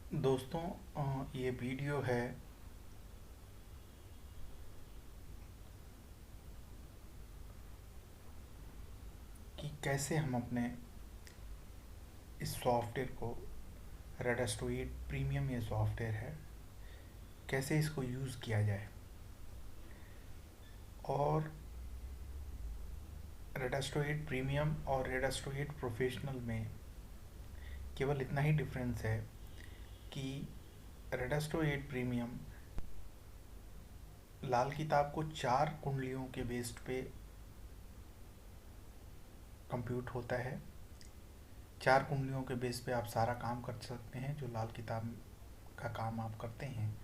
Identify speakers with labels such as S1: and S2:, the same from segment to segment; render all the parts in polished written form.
S1: दोस्तों, ये वीडियो है कि कैसे हम अपने इस सॉफ्टवेयर को रेडास्टोइड प्रीमियम ये सॉफ्टवेयर है, कैसे इसको यूज़ किया जाए। और रेडास्टोइड प्रीमियम और रेडास्टोइड प्रोफेशनल में केवल इतना ही डिफरेंस है कि रेडास्टोइड प्रीमियम लाल किताब को 4 कुंडलियों के बेस्ड पे कंप्यूट होता है। 4 कुंडलियों के बेस पे आप सारा काम कर सकते हैं। जो लाल किताब का काम आप करते हैं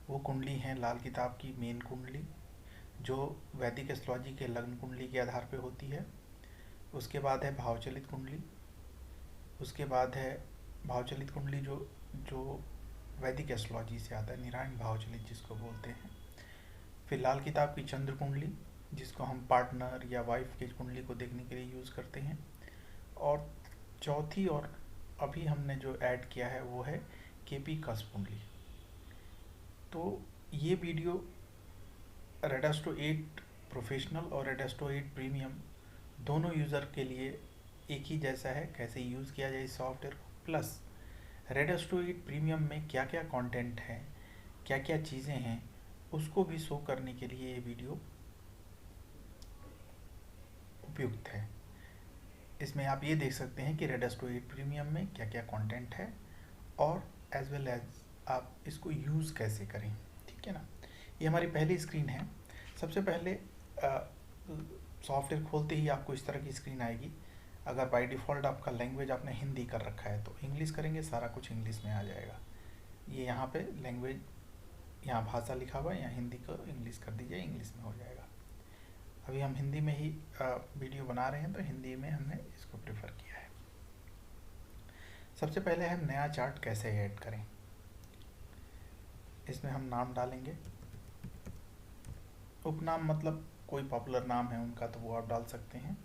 S1: वो कुंडली है लाल किताब की मेन कुंडली, जो वैदिक एस्ट्रोलॉजी के लग्न कुंडली के आधार पे होती है। उसके बाद है भावचलित कुंडली। उसके बाद है भावचलित कुंडली जो जो वैदिक एस्ट्रोलॉजी से आता है, निरायण भावचलित जिसको बोलते हैं। फिर लाल किताब की चंद्र कुंडली, जिसको हम पार्टनर या वाइफ की कुंडली को देखने के लिए यूज़ करते हैं। और चौथी और अभी हमने जो ऐड किया है वो है केपी कस कुंडली। तो ये वीडियो रेडास्टो 8 प्रोफेशनल और रेडास्टो 8 प्रीमियम दोनों यूज़र के लिए एक ही जैसा है, कैसे यूज़ किया जाए इस सॉफ्टवेयर को। प्लस रेडास्टो 8 प्रीमियम में क्या क्या कंटेंट है, क्या क्या चीज़ें हैं, उसको भी शो करने के लिए ये वीडियो उपयुक्त है। इसमें आप ये देख सकते हैं कि रेडास्टो 8 प्रीमियम में क्या क्या कंटेंट है और एज वेल एज आप इसको यूज़ कैसे करें। ठीक है ना। ये हमारी पहली स्क्रीन है। सबसे पहले सॉफ्टवेयर खोलते ही आपको इस तरह की स्क्रीन आएगी। अगर बाय डिफ़ॉल्ट आपका लैंग्वेज आपने हिंदी कर रखा है तो इंग्लिश करेंगे, सारा कुछ इंग्लिश में आ जाएगा। ये यहाँ पे लैंग्वेज, यहाँ भाषा लिखा हुआ है, यहाँ हिंदी को इंग्लिश कर दीजिए, इंग्लिश में हो जाएगा। अभी हम हिंदी में ही वीडियो बना रहे हैं तो हिंदी में हमने इसको प्रेफर किया है। सबसे पहले हम नया चार्ट कैसे ऐड करें। इसमें हम नाम डालेंगे। उपनाम मतलब कोई पॉपुलर नाम है उनका तो वो आप डाल सकते हैं।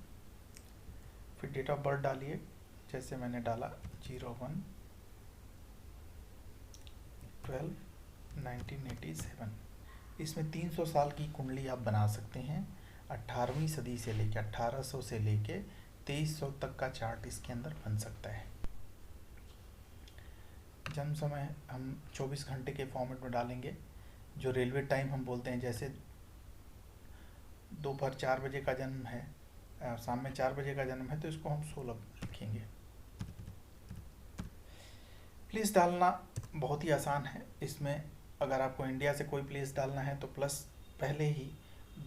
S1: फिर डेट ऑफ बर्थ डालिए, जैसे मैंने डाला 01/12/1987। इसमें 300 साल की कुंडली आप बना सकते हैं। 18वीं सदी से लेके 1800 से लेके 2300 तक का चार्ट इसके अंदर बन सकता है। जन्म समय हम 24 घंटे के फॉर्मेट में डालेंगे। जो रेलवे टाइम हम बोलते हैं, जैसे दोपहर 4 बजे का जन्म है, शाम में 4 बजे का जन्म है, तो इसको हम 16 लिखेंगे। प्लेस डालना बहुत ही आसान है। इसमें अगर आपको इंडिया से कोई प्लेस डालना है तो प्लस पहले ही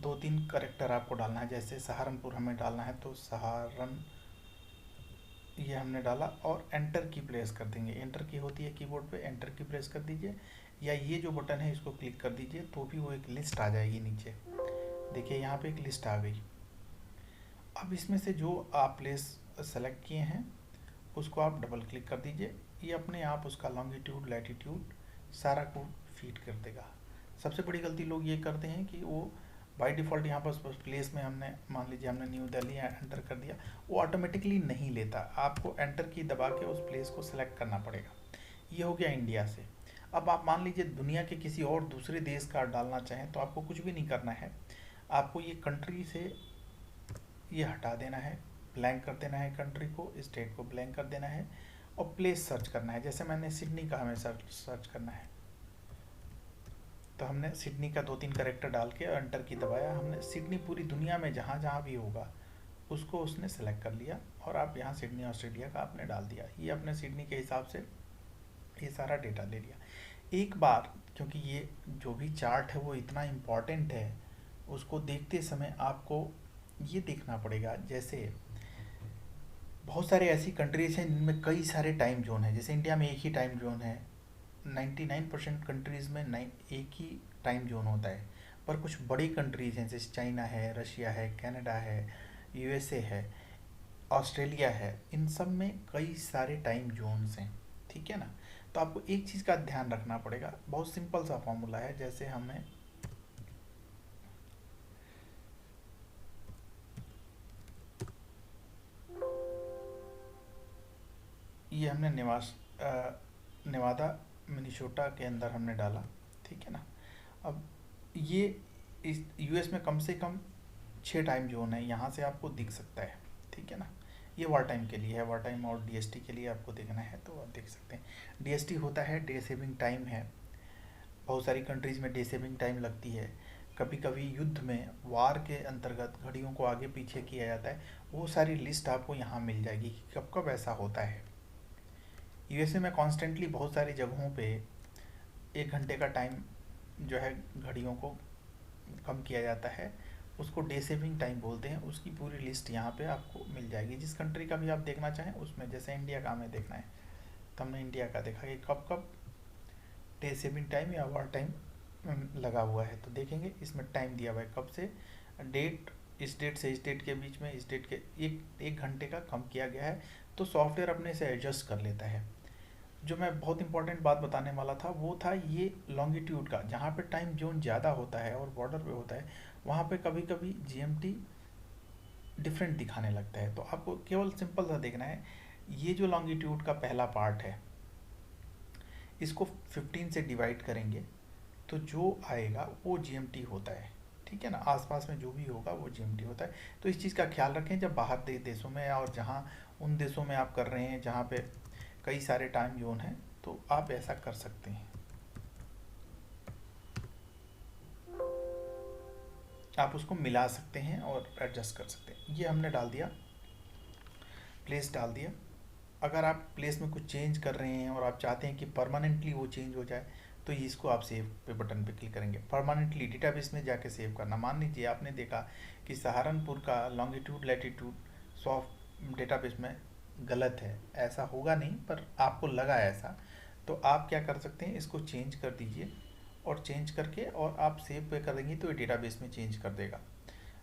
S1: 2-3 करेक्टर आपको डालना है। जैसे सहारनपुर हमें डालना है तो सहारन, ये हमने डाला और एंटर की प्रेस कर देंगे। एंटर की होती है कीबोर्ड पे, एंटर की प्रेस कर दीजिए, या ये जो बटन है इसको क्लिक कर दीजिए तो भी वो एक लिस्ट आ जाएगी नीचे। देखिए यहाँ पे एक लिस्ट आ गई। अब इसमें से जो आप प्लेस सेलेक्ट किए हैं उसको आप डबल क्लिक कर दीजिए। ये अपने आप उसका लॉन्गिट्यूड लैटिट्यूड सारा को फीड कर देगा। सबसे बड़ी गलती लोग ये करते हैं कि वो बाय डिफ़ॉल्ट यहाँ पर प्लेस में हमने मान लीजिए हमने न्यू दिल्ली एंटर कर दिया, वो ऑटोमेटिकली नहीं लेता। आपको एंटर की दबा के उस प्लेस को सिलेक्ट करना पड़ेगा। ये हो गया इंडिया से। अब आप मान लीजिए दुनिया के किसी और दूसरे देश का डालना चाहें तो आपको कुछ भी नहीं करना है। आपको ये कंट्री से ये हटा देना है, ब्लैंक कर देना है, कंट्री को, स्टेट को ब्लैंक कर देना है और प्लेस सर्च करना है। जैसे मैंने सिडनी का हमें सर्च करना है तो हमने सिडनी का 2-3 करेक्टर डाल के एंटर की दबाया। हमने सिडनी पूरी दुनिया में जहाँ जहाँ भी होगा उसको उसने सेलेक्ट कर लिया और आप यहाँ सिडनी ऑस्ट्रेलिया का आपने डाल दिया। ये अपने सिडनी के हिसाब से ये सारा डेटा ले लिया। एक बार, क्योंकि ये जो भी चार्ट है वो इतना इम्पॉर्टेंट है, उसको देखते समय आपको ये देखना पड़ेगा। जैसे बहुत सारे ऐसी कंट्रीज हैं जिनमें कई सारे टाइम जोन है। जैसे इंडिया में एक ही टाइम जोन है, 99% कंट्रीज़ में एक ही टाइम जोन होता है। पर कुछ बड़ी कंट्रीज हैं जैसे चाइना है, रशिया है, कनाडा है, यूएसए है, ऑस्ट्रेलिया है, इन सब में कई सारे टाइम जोन्स हैं। ठीक है ना। तो आपको एक चीज़ का ध्यान रखना पड़ेगा। बहुत सिंपल सा फॉर्मूला है। जैसे हमें ये हमने निवास नेवादा मिनीसोटा के अंदर हमने डाला, ठीक है ना। अब ये इस यूएस में कम से कम 6 टाइम जोन है, यहाँ से आपको दिख सकता है, ठीक है ना। ये वार टाइम के लिए है, वार टाइम और डीएसटी के लिए आपको देखना है तो आप देख सकते हैं। डीएसटी होता है डे सेविंग टाइम है, बहुत सारी कंट्रीज़ में डे सेविंग टाइम लगती है। कभी कभी युद्ध में वार के अंतर्गत घड़ियों को आगे पीछे किया जाता है, वो सारी लिस्ट आपको यहाँ मिल जाएगी कि कब कब ऐसा होता है। यूएसए में कॉन्स्टेंटली बहुत सारी जगहों पे 1 घंटे का टाइम जो है घड़ियों को कम किया जाता है, उसको डे सेविंग टाइम बोलते हैं। उसकी पूरी लिस्ट यहाँ पे आपको मिल जाएगी, जिस कंट्री का भी आप देखना चाहें उसमें। जैसे इंडिया का हमें देखना है तो हमने इंडिया का देखा कि कब कब डे सेविंग टाइम या वार टाइम लगा हुआ है, तो देखेंगे इसमें टाइम दिया हुआ है कब से डेट, इस डेट से इस डेट के बीच में, इस डेट के एक घंटे का कम किया गया है। तो सॉफ्टवेयर अपने से एडजस्ट कर लेता है। जो मैं बहुत इंपॉर्टेंट बात बताने वाला था वो था ये लॉन्गिट्यूड का, जहाँ पे टाइम जोन ज़्यादा होता है और बॉर्डर पे होता है, वहाँ पे कभी कभी जीएमटी डिफरेंट दिखाने लगता है। तो आपको केवल सिंपल सा देखना है, ये जो लॉन्गिट्यूड का पहला पार्ट है इसको 15 से डिवाइड करेंगे तो जो आएगा वो जीएमटी होता है, ठीक है ना। आसपास में जो भी होगा वो जीएमटी होता है। तो इस चीज़ का ख्याल रखें जब बाहर देशों में, और जहाँ उन देशों में आप कर रहे हैं जहाँ पे कई सारे टाइम जोन हैं, तो आप ऐसा कर सकते हैं। आप उसको मिला सकते हैं और एडजस्ट कर सकते हैं। ये हमने डाल दिया, प्लेस डाल दिया। अगर आप प्लेस में कुछ चेंज कर रहे हैं और आप चाहते हैं कि परमानेंटली वो चेंज हो जाए, तो इसको आप सेव पे बटन पे क्लिक करेंगे। परमानेंटली डेटाबेस में जाके सेव करना। मान लीजिए आपने देखा कि सहारनपुर का लॉन्गिट्यूड लैटिट्यूड सॉफ्ट डेटाबेस में गलत है, ऐसा होगा नहीं पर आपको लगा ऐसा, तो आप क्या कर सकते हैं, इसको चेंज कर दीजिए, और चेंज करके और आप सेव पे कर देंगे तो ये डेटाबेस में चेंज कर देगा।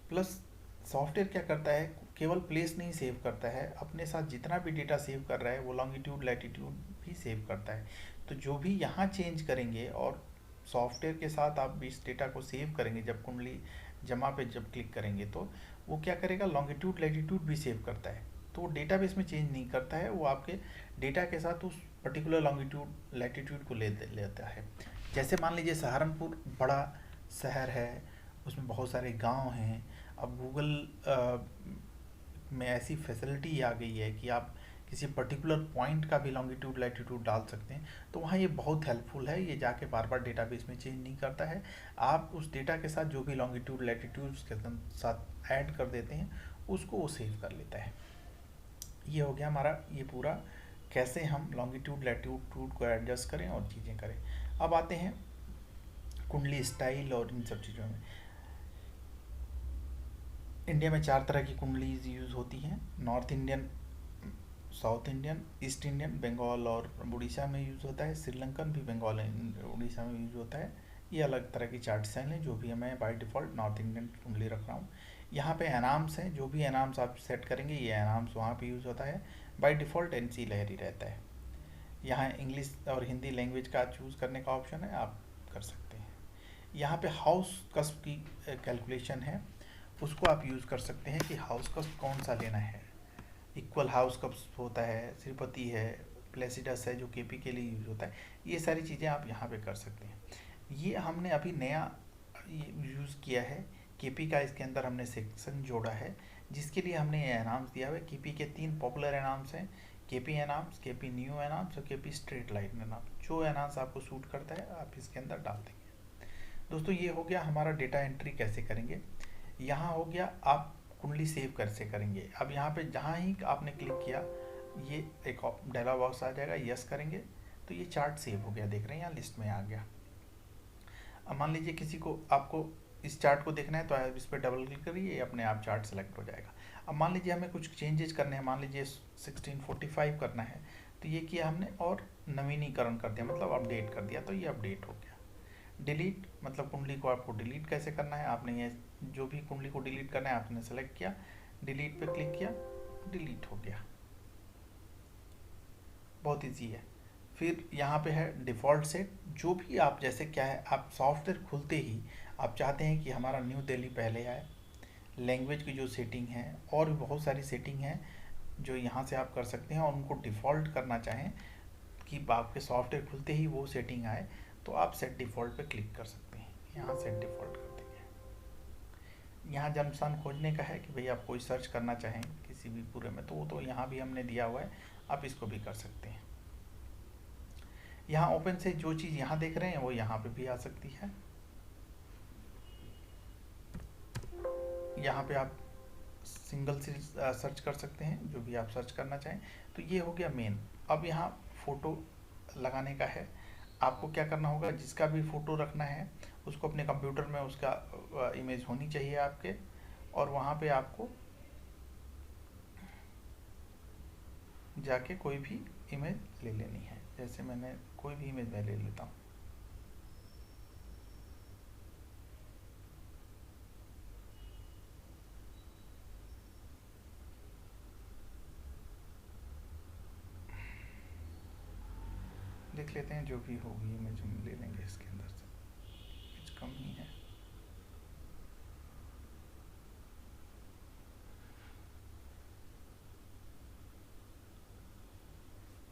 S1: प्लस सॉफ्टवेयर क्या करता है, केवल प्लेस नहीं सेव करता है, अपने साथ जितना भी डेटा सेव कर रहा है वो लॉन्गिट्यूड लैटिट्यूड भी सेव करता है। तो जो भी यहाँ चेंज करेंगे और सॉफ्टवेयर के साथ आप इस डेटा को सेव करेंगे, जब कुंडली जमा पे जब क्लिक करेंगे तो वो क्या करेगा, लॉन्गिट्यूड लैटिट्यूड भी सेव करता है। तो वो डेटाबेस में चेंज नहीं करता है, वो आपके डेटा के साथ उस पर्टिकुलर लॉन्गिट्यूड लैटिट्यूड को लेता है। जैसे मान लीजिए सहारनपुर बड़ा शहर है, उसमें बहुत सारे गांव हैं। अब गूगल में ऐसी फैसिलिटी आ गई है कि आप किसी पर्टिकुलर पॉइंट का भी लॉन्गिट्यूड लैटिट्यूड डाल सकते हैं, तो वहाँ ये बहुत हेल्पफुल है। ये जाके बार बार डेटाबेस में चेंज नहीं करता है, आप उस डेटा के साथ जो भी लॉन्गिट्यूड लैटिट्यूड के साथ ऐड कर देते हैं उसको वो सेव कर लेता है। ये हो गया हमारा ये पूरा, कैसे हम लॉन्गिट्यूड लैटिट्यूड को एडजस्ट करें और चीज़ें करें। अब आते हैं कुंडली स्टाइल और इन सब चीज़ों में। इंडिया में 4 तरह की कुंडलीज यूज़ होती हैं, north Indian, south Indian, east Indian, Bengal और उड़ीसा में यूज़ होता है। श्रीलंकन भी बंगाल उड़ीसा में यूज़ होता है। ये अलग तरह की चार्ट स्टाइल है, जो भी है मैं बाय डिफ़ॉल्ट नॉर्थ इंडियन कुंडली रख रहा हूँ। यहाँ पे एनाम्स हैं, जो भी एनाम्स आप सेट करेंगे ये एनाम्स वहाँ पे यूज़ होता है। बाय डिफ़ॉल्ट एनसी लहरी रहता है। यहाँ इंग्लिश और हिंदी लैंग्वेज का चूज़ करने का ऑप्शन है, आप कर सकते हैं। यहाँ पे हाउस कस्प की कैलकुलेशन है, उसको आप यूज़ कर सकते हैं कि हाउस कस्प कौन सा लेना है। इक्वल हाउस कस्प होता है, श्रीपति है, प्लेसिडस है जो केपी के लिए यूज़ होता है। ये सारी चीज़ें आप यहाँ पे कर सकते हैं। ये हमने अभी नया यूज़ किया है केपी का, इसके अंदर हमने सेक्शन जोड़ा है जिसके लिए हमने ये एनाम्स दिया हुआ है। केपी के 3 पॉपुलर एनाम्स हैं, केपी एनाम्स, केपी न्यू एनाम्स और केपी स्ट्रेट लाइन एनाम्स। जो एनाम्स आपको सूट करता है आप इसके अंदर डाल देंगे। दोस्तों ये हो गया हमारा डेटा एंट्री कैसे करेंगे। यहाँ हो गया आप कुंडली सेव कैसे करेंगे। अब यहाँ पे जहाँ ही आपने क्लिक किया ये एक डायलॉग बॉक्स आ जाएगा, यस करेंगे तो ये चार्ट सेव हो गया, देख रहे हैं यहाँ लिस्ट में आ गया। अब मान लीजिए किसी को, आपको इस चार्ट को देखना है तो आप इस पर डबल क्लिक करिए, ये अपने आप चार्ट सेलेक्ट हो जाएगा। अब मान लीजिए हमें कुछ चेंजेस करने हैं, मान लीजिए 1645 करना है, तो ये किया हमने और नवीनीकरण कर दिया, मतलब अपडेट कर दिया, तो ये अपडेट हो गया। डिलीट मतलब कुंडली को आपको डिलीट कैसे करना है, आपने ये जो भी कुंडली को डिलीट करना है आपने सेलेक्ट किया, डिलीट पे क्लिक किया, डिलीट हो गया। बहुत ईजी है। फिर यहाँ पे है डिफ़ॉल्ट सेट, जो भी आप, जैसे क्या है, आप सॉफ्टवेयर खुलते ही आप चाहते हैं कि हमारा न्यू दिल्ली पहले आए। लैंग्वेज की जो सेटिंग है और भी बहुत सारी सेटिंग है जो यहाँ से आप कर सकते हैं, और उनको डिफ़ॉल्ट करना चाहें कि आपके सॉफ्टवेयर खुलते ही वो सेटिंग आए, तो आप सेट डिफ़ॉल्ट पे क्लिक कर सकते हैं। यहाँ सेट डिफ़ॉल्ट कर देंगे। यहाँ जन्म स्थान खोजने का है कि भाई आप कोई सर्च करना चाहें किसी भी पूरे में, तो वो तो यहाँ भी हमने दिया हुआ है, आप इसको भी कर सकते हैं। यहाँ ओपन से जो चीज़ यहाँ देख रहे हैं वो यहाँ पे भी आ सकती है। यहाँ पे आप सिंगल से सर्च कर सकते हैं, जो भी आप सर्च करना चाहें। तो ये हो गया मेन। अब यहाँ फ़ोटो लगाने का है। आपको क्या करना होगा, जिसका भी फ़ोटो रखना है उसको अपने कंप्यूटर में उसका इमेज होनी चाहिए आपके, और वहाँ पे आपको जाके कोई भी इमेज ले लेनी है। जैसे मैंने कोई भी इमेज मैं ले लेता हूँ। देख लेते हैं, जो भी होगी इमेज हम ले लेंगे इसके अंदर से, इमेज कम ही है।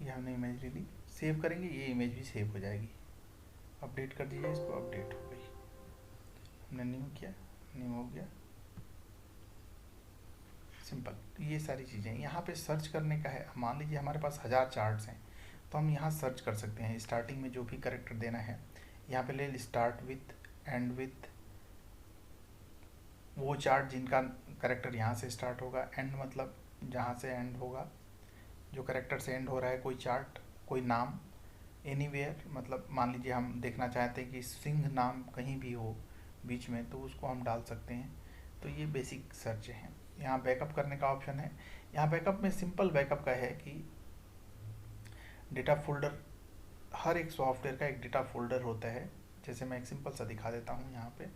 S1: ये हमने इमेज ले ली, सेव करेंगे, ये इमेज भी सेव हो जाएगी। अपडेट कर दीजिए इसको, अपडेट हो गई। हमने न्यू किया, न्यू हो गया, सिंपल। ये सारी चीज़ें यहाँ पे सर्च करने का है। मान लीजिए हमारे पास 1000 चार्ट्स हैं, तो हम यहाँ सर्च कर सकते हैं। स्टार्टिंग में जो भी करेक्टर देना है, यहाँ पे ले स्टार्ट विथ, एंड विथ, वो चार्ट जिनका करेक्टर यहाँ से स्टार्ट होगा, एंड मतलब जहाँ से एंड होगा, जो करेक्टर से एंड हो रहा है, कोई चार्ट, कोई नाम, एनीवेयर, मतलब मान लीजिए हम देखना चाहते हैं कि सिंह नाम कहीं भी हो बीच में, तो उसको हम डाल सकते हैं। तो ये बेसिक सर्च है। यहाँ बैकअप करने का ऑप्शन है। यहाँ बैकअप में सिंपल बैकअप का है कि डेटा फोल्डर, हर एक सॉफ्टवेयर का एक डेटा फोल्डर होता है। जैसे मैं एक सिंपल सा दिखा देता हूँ। यहाँ पे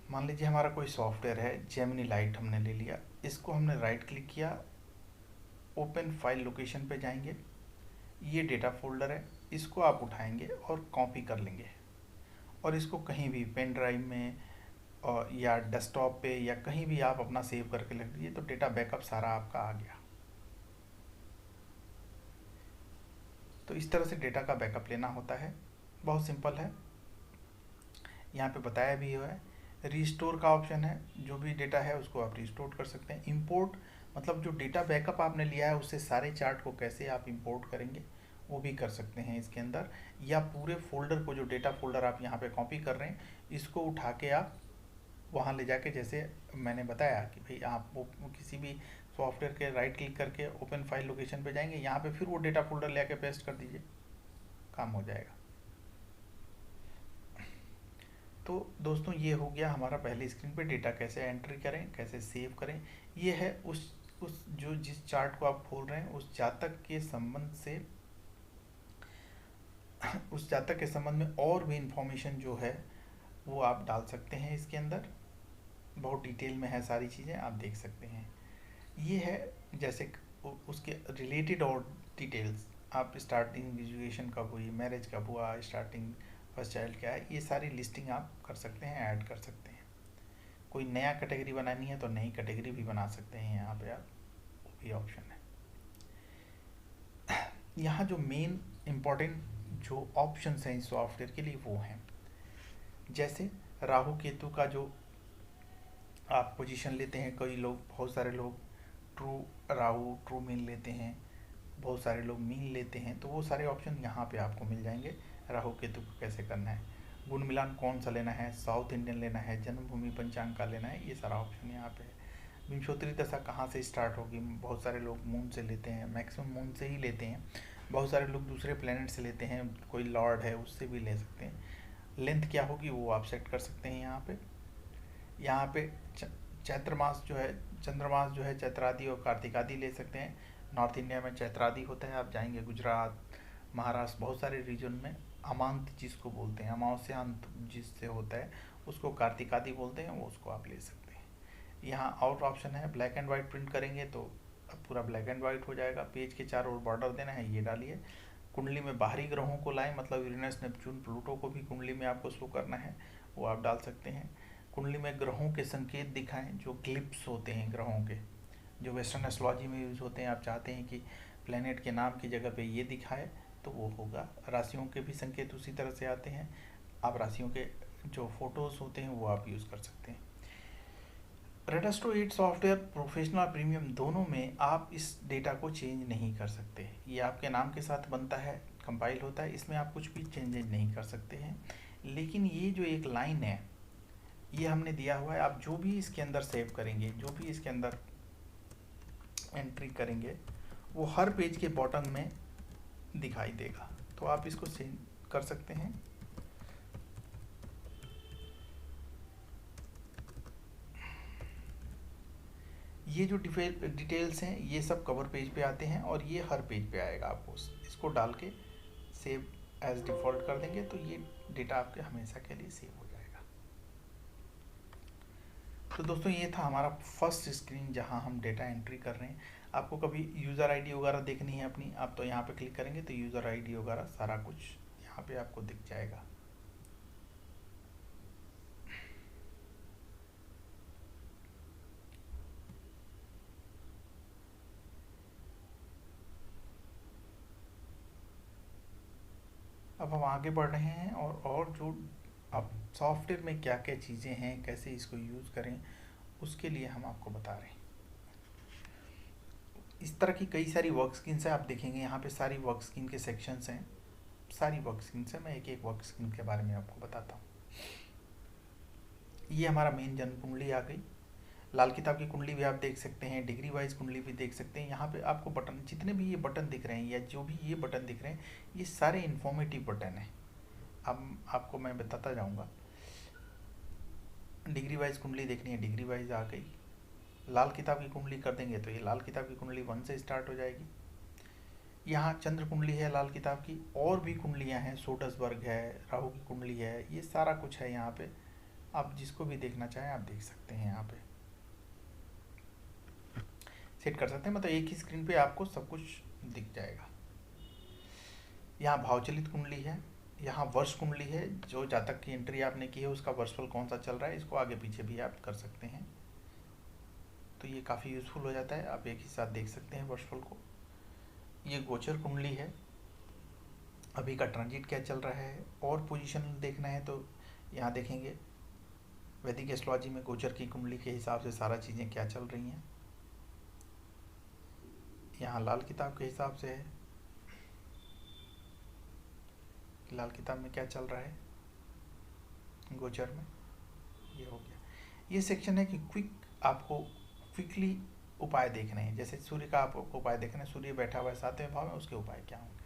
S1: मान लीजिए हमारा कोई सॉफ्टवेयर है, जेमिनी लाइट हमने ले लिया, इसको हमने राइट क्लिक किया, ओपन फाइल लोकेशन पे जाएंगे, ये डेटा फोल्डर है, इसको आप उठाएंगे और कॉपी कर लेंगे, और इसको कहीं भी पेन ड्राइव में या डेस्कटॉप पे या कहीं भी आप अपना सेव करके रख दीजिए, तो डेटा बैकअप सारा आपका आ गया। तो इस तरह से डेटा का बैकअप लेना होता है, बहुत सिंपल है। यहाँ पे बताया भी हुआ है। रिस्टोर का ऑप्शन है, जो भी डेटा है उसको आप रिस्टोर कर सकते हैं। इंपोर्ट मतलब जो डेटा बैकअप आपने लिया है उससे सारे चार्ट को कैसे आप इंपोर्ट करेंगे, वो भी कर सकते हैं इसके अंदर। या पूरे फोल्डर को, जो डेटा फोल्डर आप यहाँ पे कॉपी कर रहे हैं, इसको उठा के आप वहाँ ले जाके, जैसे मैंने बताया कि भाई आप वो किसी भी सॉफ्टवेयर के राइट क्लिक करके ओपन फाइल लोकेशन पे जाएंगे, यहाँ पे फिर वो डेटा फोल्डर ले आके पेस्ट कर दीजिए, काम हो जाएगा। तो दोस्तों ये हो गया हमारा पहली स्क्रीन पे डेटा कैसे एंट्री करें, कैसे सेव करें। ये है उस जो जिस चार्ट को आप खोल रहे हैं उस जातक के संबंध से, उस जातक के संबंध में और भी इंफॉर्मेशन जो है वो आप डाल सकते हैं इसके अंदर। बहुत डिटेल में है सारी चीज़ें, आप देख सकते हैं। ये है जैसे उसके रिलेटेड और डिटेल्स, आप स्टार्टिंग एजुकेशन कब हुई, मैरिज कब हुआ, स्टार्टिंग फर्स्ट चाइल्ड क्या है, ये सारी लिस्टिंग आप कर सकते हैं, ऐड कर सकते हैं। कोई नया कैटेगरी बनानी है तो नई कैटेगरी भी बना सकते हैं, यहाँ पे आप, वो भी ऑप्शन है। यहाँ जो मेन इम्पॉर्टेंट जो ऑप्शंस हैं इस सॉफ्टवेयर के लिए वो हैं, जैसे राहु केतु का जो आप पोजीशन लेते हैं, कई लोग, बहुत सारे लोग ट्रू राहु ट्रू मीन लेते हैं, बहुत सारे लोग मीन लेते हैं, तो वो सारे ऑप्शन यहाँ पे आपको मिल जाएंगे। राहु केतु को कैसे करना है, गुण मिलान कौन सा लेना है, साउथ इंडियन लेना है, जन्मभूमि पंचांग का लेना है, ये सारा ऑप्शन यहाँ पे है। विंशोत्तरी दशा कहाँ से स्टार्ट होगी, बहुत सारे लोग मून से लेते हैं, मैक्सिमम मून से ही लेते हैं। बहुत सारे लोग दूसरे प्लेनेट से लेते हैं, कोई लॉर्ड है उससे भी ले सकते हैं। लेंथ क्या होगी वो आप सेट कर सकते हैं यहाँ पे। यहाँ पे चैत्र मास जो है, चंद्रमास जो है, चैत्रादि और कार्तिकादि ले सकते हैं। नॉर्थ इंडिया में चैत्रादि होता है, आप जाएंगे गुजरात, महाराष्ट्र, बहुत सारे रीजन में अमांत जिसको बोलते हैं, अमावस्यांत जिससे होता है उसको कार्तिकादि बोलते हैं, वो उसको आप ले सकते हैं। यहाँ और ऑप्शन है, ब्लैक एंड वाइट प्रिंट करेंगे तो पूरा ब्लैक एंड वाइट हो जाएगा। पेज के चारों ओर बॉर्डर देना है, ये डालिए। कुंडली में बाहरी ग्रहों को लाएं, मतलब यूरेनस, नेपच्यून, प्लूटो को भी कुंडली में आपको शो करना है, वो आप डाल सकते हैं। कुंडली में ग्रहों के संकेत दिखाएं, जो ग्लिप्स होते हैं ग्रहों के, जो वेस्टर्न एस्ट्रोलॉजी में यूज होते हैं। आप चाहते हैं कि प्लेनेट के नाम की जगह पे ये दिखाए तो वो होगा। राशियों के भी संकेत उसी तरह से आते हैं। आप राशियों के जो फोटोज़ होते हैं वो आप यूज़ कर सकते हैं। रेडास्ट्रो 8 सॉफ्टवेयर प्रोफेशनल प्रीमियम दोनों में आप इस डेटा को चेंज नहीं कर सकते। ये आपके नाम के साथ बनता है, कंपाइल होता है, इसमें आप कुछ भी चेंजेज नहीं कर सकते हैं। लेकिन ये जो एक लाइन है ये हमने दिया हुआ है, आप जो भी इसके अंदर सेव करेंगे, जो भी इसके अंदर एंट्री करेंगे वो हर पेज के बॉटम में दिखाई देगा। तो आप इसको चेंज कर सकते हैं। ये जो डिटेल्स हैं ये सब कवर पेज पे आते हैं और ये हर पेज पे आएगा। आपको इसको डाल के सेव एज डिफ़ॉल्ट कर देंगे तो ये डेटा आपके हमेशा के लिए सेव हो जाएगा। तो दोस्तों ये था हमारा फर्स्ट स्क्रीन जहां हम डेटा एंट्री कर रहे हैं। आपको कभी यूज़र आईडी वगैरह देखनी है अपनी, आप तो यहाँ पे क्लिक करेंगे तो यूज़र आईडी वगैरह सारा कुछ यहाँ पे आपको दिख जाएगा। अब हम आगे बढ़ रहे हैं और जो अब सॉफ्टवेयर में क्या क्या चीज़ें हैं, कैसे इसको यूज़ करें, उसके लिए हम आपको बता रहे हैं। इस तरह की कई सारी वर्क स्क्रीन्स हैं, आप देखेंगे यहाँ पे सारी वर्क स्क्रीन के सेक्शंस हैं, सारी वर्क स्क्रीन से मैं एक एक वर्क स्क्रीन के बारे में आपको बताता हूँ। ये हमारा मेन जन्म कुंडली आ गई। लाल किताब की कुंडली भी आप देख सकते हैं, डिग्री वाइज कुंडली भी देख सकते हैं। यहाँ पे आपको बटन, जितने भी ये बटन दिख रहे हैं या जो भी ये बटन दिख रहे हैं, ये सारे इन्फॉर्मेटिव बटन हैं। अब आपको मैं बताता जाऊँगा। डिग्री वाइज कुंडली देखनी है, डिग्री वाइज आ गई। लाल किताब की कुंडली कर देंगे तो ये लाल किताब की कुंडली 1 से स्टार्ट हो जाएगी। यहाँ चंद्र कुंडली है लाल किताब की, और भी कुंडलियाँ हैं, सोडसबर्ग है, राहु की कुंडली है, ये सारा कुछ है यहाँ पे। आप जिसको भी देखना चाहें आप देख सकते हैं, यहाँ पे सेट कर सकते हैं। मतलब एक ही स्क्रीन पे आपको सब कुछ दिख जाएगा। यहाँ भावचलित कुंडली है, यहाँ वर्ष कुंडली है, जो जातक की एंट्री आपने की है उसका वर्षफल कौन सा चल रहा है, इसको आगे पीछे भी आप कर सकते हैं। तो ये काफ़ी यूज़फुल हो जाता है, आप एक ही साथ देख सकते हैं वर्षफल को। ये गोचर कुंडली है, अभी का ट्रांजिट क्या चल रहा है, और पोजीशन देखना है तो यहाँ देखेंगे वैदिक एस्ट्रोलॉजी में गोचर की कुंडली के हिसाब से सारा चीज़ें क्या चल रही हैं। यहाँ लाल किताब के हिसाब से है, लाल किताब में क्या चल रहा है गोचर में, ये हो गया। ये सेक्शन है कि आपको क्विकली उपाय देखने हैं। जैसे सूर्य का आपको उपाय देखना है, सूर्य बैठा हुआ है 7वें भाव में, उसके उपाय क्या होंगे।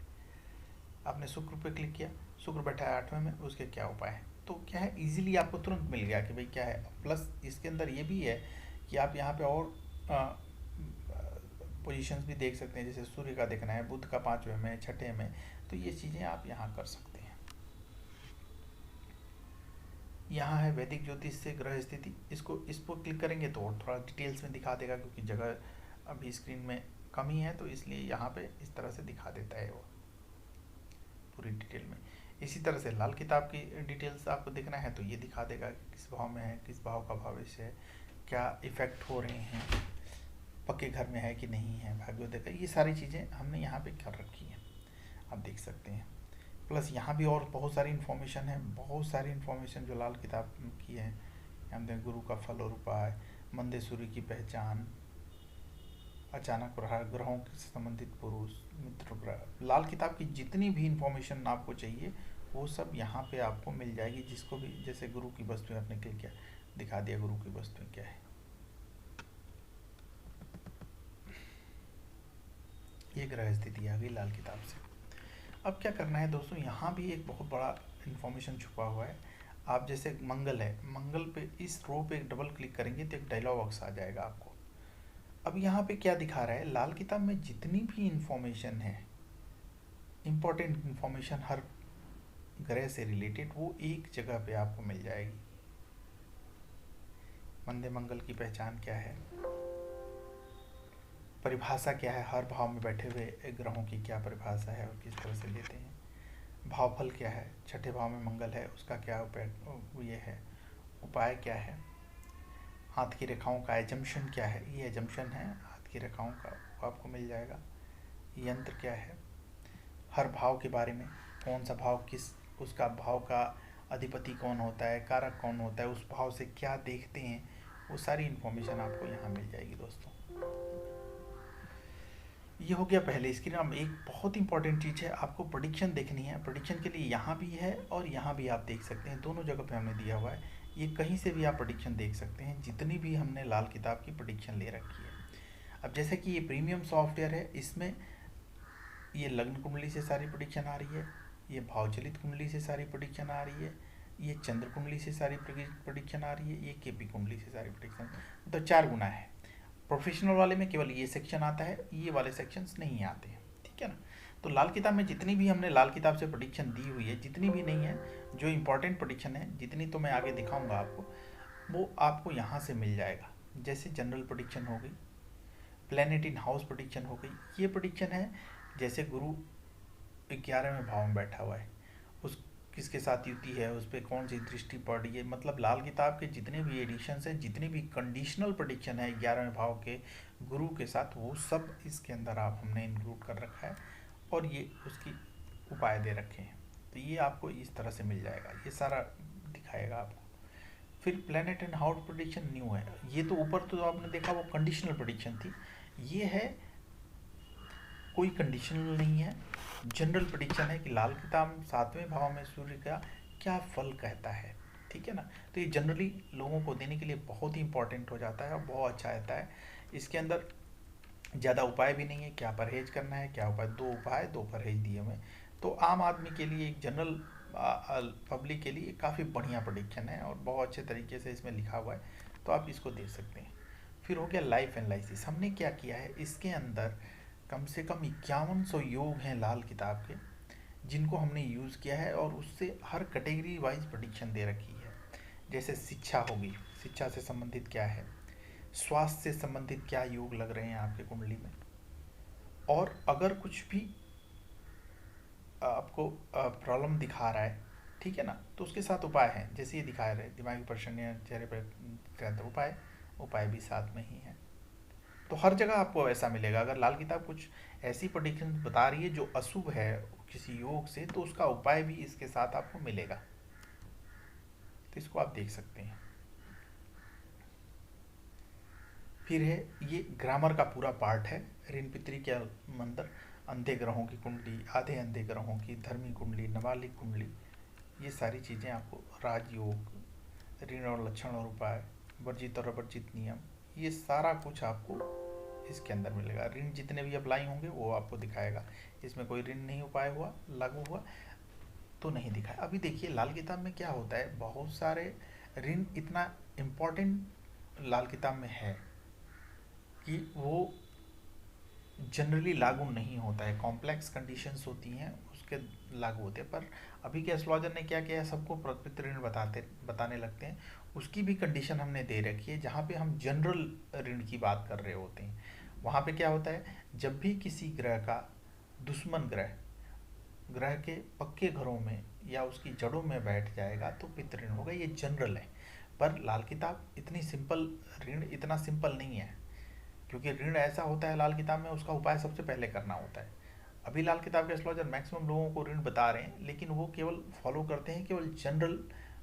S1: आपने शुक्र पे क्लिक किया, शुक्र बैठा है 8वें में, उसके क्या उपाय है। तो क्या है, इजीली आपको तुरंत मिल गया कि भाई क्या है। प्लस इसके अंदर ये भी है कि आप यहाँ पे और पोजीशंस भी देख सकते हैं। जैसे सूर्य का देखना है, बुध का 5वें में, 6ठे में, तो ये चीज़ें आप यहाँ कर सकते हैं। यहाँ है वैदिक ज्योतिष से ग्रह स्थिति, इस पर क्लिक करेंगे तो और थोड़ा डिटेल्स में दिखा देगा, क्योंकि जगह अभी स्क्रीन में कमी है तो इसलिए यहाँ पे इस तरह से दिखा देता है वो पूरी डिटेल में। इसी तरह से लाल किताब की डिटेल्स आपको देखना है तो ये दिखा देगा किस भाव में है, किस भाव का भविष्य है, क्या इफ़ेक्ट हो रहे हैं, पक्के घर में है कि नहीं है, भाग्योदय का, ये सारी चीज़ें हमने यहाँ पे कर रखी हैं, आप देख सकते हैं। प्लस यहाँ भी और बहुत सारी इन्फॉर्मेशन है, बहुत सारी इन्फॉर्मेशन जो लाल किताब की है। हम देखें गुरु का फल और उपाय, मंदे सूर्य की पहचान, अचानक ग्रहों से संबंधित पुरुष मित्र ग्रह, लाल किताब की जितनी भी इन्फॉर्मेशन आपको चाहिए वो सब यहाँ पे आपको मिल जाएगी। जिसको भी, जैसे गुरु की वस्तुएं आपने क्लिक किया, दिखा दिया गुरु की वस्तुएं क्या है। ये ग्रह स्थिति आ गई लाल किताब से। अब क्या करना है दोस्तों, यहाँ भी एक बहुत बड़ा इन्फॉर्मेशन छुपा हुआ है। आप जैसे मंगल है, मंगल पे इस रो पे डबल क्लिक करेंगे तो एक डायलॉग बॉक्स आ जाएगा आपको। अब यहाँ पे क्या दिखा रहा है, लाल किताब में जितनी भी इंफॉर्मेशन है, इम्पोर्टेंट इंफॉर्मेशन हर ग्रह से रिलेटेड, वो एक जगह पे आपको मिल जाएगी। मंदे मंगल की पहचान क्या है, परिभाषा क्या है, हर भाव में बैठे हुए ग्रहों की क्या परिभाषा है और किस तरह से लेते हैं। भावफल क्या है, 6ठे भाव में मंगल है उसका क्या ये है, उपाय क्या है, हाथ की रेखाओं का एजम्पशन क्या है, ये एजम्पशन है हाथ की रेखाओं का, वो आपको मिल जाएगा। यंत्र क्या है, हर भाव के बारे में, कौन सा भाव किस, उसका भाव का अधिपति कौन होता है, कारक कौन होता है, उस भाव से क्या देखते हैं, वो सारी इन्फॉर्मेशन आपको यहाँ मिल जाएगी दोस्तों। ये हो गया पहले स्क्रीन। अब एक बहुत इंपॉर्टेंट चीज़ है, आपको प्रेडिक्शन देखनी है। प्रेडिक्शन के लिए यहाँ भी है और यहाँ भी आप देख सकते हैं, दोनों जगह पे हमने दिया हुआ है। ये कहीं से भी आप प्रेडिक्शन देख सकते हैं, जितनी भी हमने लाल किताब की प्रेडिक्शन ले रखी है। अब जैसे कि ये प्रीमियम सॉफ्टवेयर है, इसमें ये लग्न कुंडली से सारी प्रेडिक्शन आ रही है, ये भावचलित कुंडली से सारी प्रेडिक्शन आ रही है, ये चंद्र कुंडली से सारी प्रेडिक्शन आ रही है, ये केपी कुंडली से सारी प्रेडिक्शन, तो 4 गुना है। प्रोफेशनल वाले में केवल ये सेक्शन आता है, ये वाले सेक्शंस नहीं आते हैं, ठीक है ना। तो लाल किताब में जितनी भी हमने लाल किताब से प्रेडिक्शन दी हुई है, जितनी भी नहीं है, जो इंपॉर्टेंट प्रेडिक्शन है, जितनी तो मैं आगे दिखाऊंगा आपको, वो आपको यहाँ से मिल जाएगा। जैसे जनरल प्रेडिक्शन हो गई, प्लैनेट इन हाउस प्रेडिक्शन हो गई, ये प्रेडिक्शन है जैसे गुरु 11वें भाव में बैठा हुआ है, उस किसके साथ युति है, उस पर कौन सी दृष्टि पड़ रही है। मतलब लाल किताब के जितने भी एडिशंस हैं, जितने भी कंडीशनल प्रेडिक्शन है 11वें भाव के गुरु के साथ, वो सब इसके अंदर आप हमने इंक्लूड कर रखा है और ये उसकी उपाय दे रखे हैं। तो ये आपको इस तरह से मिल जाएगा, ये सारा दिखाएगा आपको। फिर planet and house prediction new है, ये तो ऊपर तो आपने देखा वो कंडीशनल प्रेडिक्शन थी, ये है कोई कंडीशनल नहीं है, जनरल प्रेडिक्शन है कि लाल किताब 7वें भाव में सूर्य का क्या फल कहता है, ठीक है ना। तो ये जनरली लोगों को देने के लिए बहुत ही इंपॉर्टेंट हो जाता है और बहुत अच्छा रहता है। इसके अंदर ज़्यादा उपाय भी नहीं है, क्या परहेज करना है, क्या उपाय, 2 उपाय 2 परहेज दिए हुए। तो आम आदमी के लिए, एक जनरल पब्लिक के लिए काफ़ी बढ़िया प्रेडिक्शन है और बहुत अच्छे तरीके से इसमें लिखा हुआ है, तो आप इसको देख सकते हैं। फिर हो गया लाइफ एनालिसिस। हमने क्या किया है, इसके अंदर कम से कम 5100 योग हैं लाल किताब के, जिनको हमने यूज़ किया है और उससे हर कैटेगरी वाइज प्रेडिक्शन दे रखी है। जैसे शिक्षा होगी, शिक्षा से संबंधित क्या है, स्वास्थ्य से संबंधित क्या योग लग रहे हैं आपके कुंडली में, और अगर कुछ भी आपको प्रॉब्लम दिखा रहा है, ठीक है ना, तो उसके साथ उपाय हैं। जैसे ये दिखा रहे दिमागी परेशानियाँ, चेहरे पर उपाय, उपाय भी साथ में ही है। तो हर जगह आपको ऐसा मिलेगा। अगर लाल किताब कुछ ऐसी प्रेडिक्शन बता रही है जो अशुभ है किसी योग से, तो उसका उपाय भी इसके साथ आपको मिलेगा, तो इसको आप देख सकते हैं। फिर है ये ग्रामर का पूरा पार्ट है, ऋण पितरी के अंदर अंधे ग्रहों की कुंडली, आधे अंधे ग्रहों की, धर्मी कुंडली, नवालिक कुंडली, ये सारी चीज़ें आपको, राजयोग, ऋण और लक्षण और उपाय, वर्जित और अवर्जित नियम, ये सारा कुछ आपको इसके अंदर मिलेगा। ऋण जितने भी अप्लाई होंगे वो आपको दिखाएगा। इसमें कोई ऋण नहीं उपाय हुआ, लागू हुआ तो नहीं दिखाया। अभी देखिए लाल किताब में क्या होता है, बहुत सारे ऋण इतना इम्पोर्टेंट लाल किताब में है कि वो जनरली लागू नहीं होता है, कॉम्प्लेक्स कंडीशंस होती हैं उसके लागू होते हैं। पर अभी के एस्ट्रोलॉजर ने क्या किया है, सबको प्रकृति ऋण बताने लगते हैं। उसकी भी कंडीशन हमने दे रखी है, जहाँ पे हम जनरल ऋण की बात कर रहे होते हैं। वहाँ पे क्या होता है, जब भी किसी ग्रह का दुश्मन ग्रह ग्रह के पक्के घरों में या उसकी जड़ों में बैठ जाएगा तो पितृ ऋण होगा, ये जनरल है। पर लाल किताब इतनी सिंपल, ऋण इतना सिंपल नहीं है, क्योंकि ऋण ऐसा होता है लाल किताब में, उसका उपाय सबसे पहले करना होता है। अभी लाल किताब के एस्ट्रोलॉजर मैक्सिमम लोगों को ऋण बता रहे हैं, लेकिन वो केवल फॉलो करते हैं केवल जनरल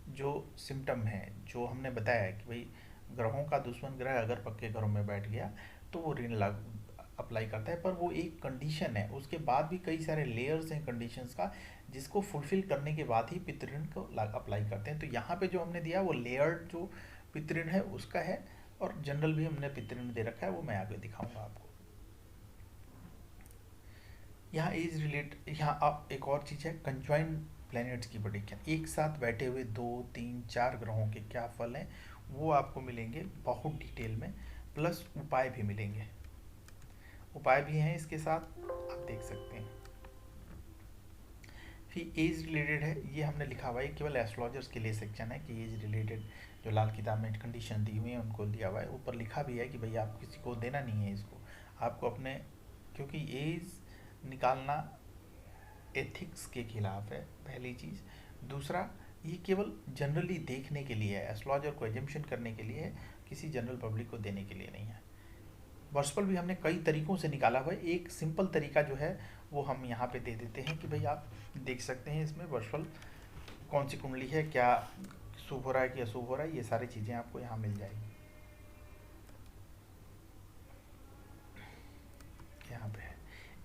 S1: जो सिम्टम है, जो हमने बताया है कि भाई ग्रहों का दुश्मन ग्रह अगर पक्के घरों में बैठ गया तो वो ऋण लागू अप्लाई करता है। पर वो एक कंडीशन है, उसके बाद भी कई सारे लेयर्स हैं कंडीशंस का, जिसको फुलफिल करने के बाद ही पितृऋण को अप्लाई करते हैं। तो यहाँ पे जो हमने दिया वो लेयर्ड जो पितृऋण है उसका है, और जनरल भी हमने पितृऋण दे रखा है, वो मैं आगे दिखाऊंगा आपको। यहाँ एज रिलेट, यहाँ आप एक और चीज़ है, कंज्वाइन प्लैनेट्स की प्रेडिक्शन, एक साथ बैठे हुए 2, 3, 4 ग्रहों के क्या फल हैं वो आपको मिलेंगे बहुत डिटेल में, प्लस उपाय भी मिलेंगे। उपाय भी हैं इसके साथ, आप देख सकते हैं। फिर एज रिलेटेड है, ये हमने लिखा हुआ है, केवल एस्ट्रोलॉजर्स के लिए सेक्शन है कि एज रिलेटेड जो लाल किताब में कंडीशन दी हुई है उनको दिया हुआ है। ऊपर लिखा भी है कि भाई आप किसी को देना नहीं है इसको, आपको अपने, क्योंकि एज निकालना एथिक्स के खिलाफ है, पहली चीज़। दूसरा, ये केवल जनरली देखने के लिए है, एस्ट्रोलॉजर को एजम्पशन करने के लिए है, किसी जनरल पब्लिक को देने के लिए नहीं है। वर्षफल भी हमने कई तरीकों से निकाला हुआ है, एक सिंपल तरीका जो है वो हम यहाँ पे दे देते हैं कि भाई आप देख सकते हैं इसमें वर्षफल कौन सी कुंडली है, क्या शुभ हो रहा है कि अशुभ हो रहा है, ये सारी चीज़ें आपको यहाँ मिल जाएगी। यहाँ पे है।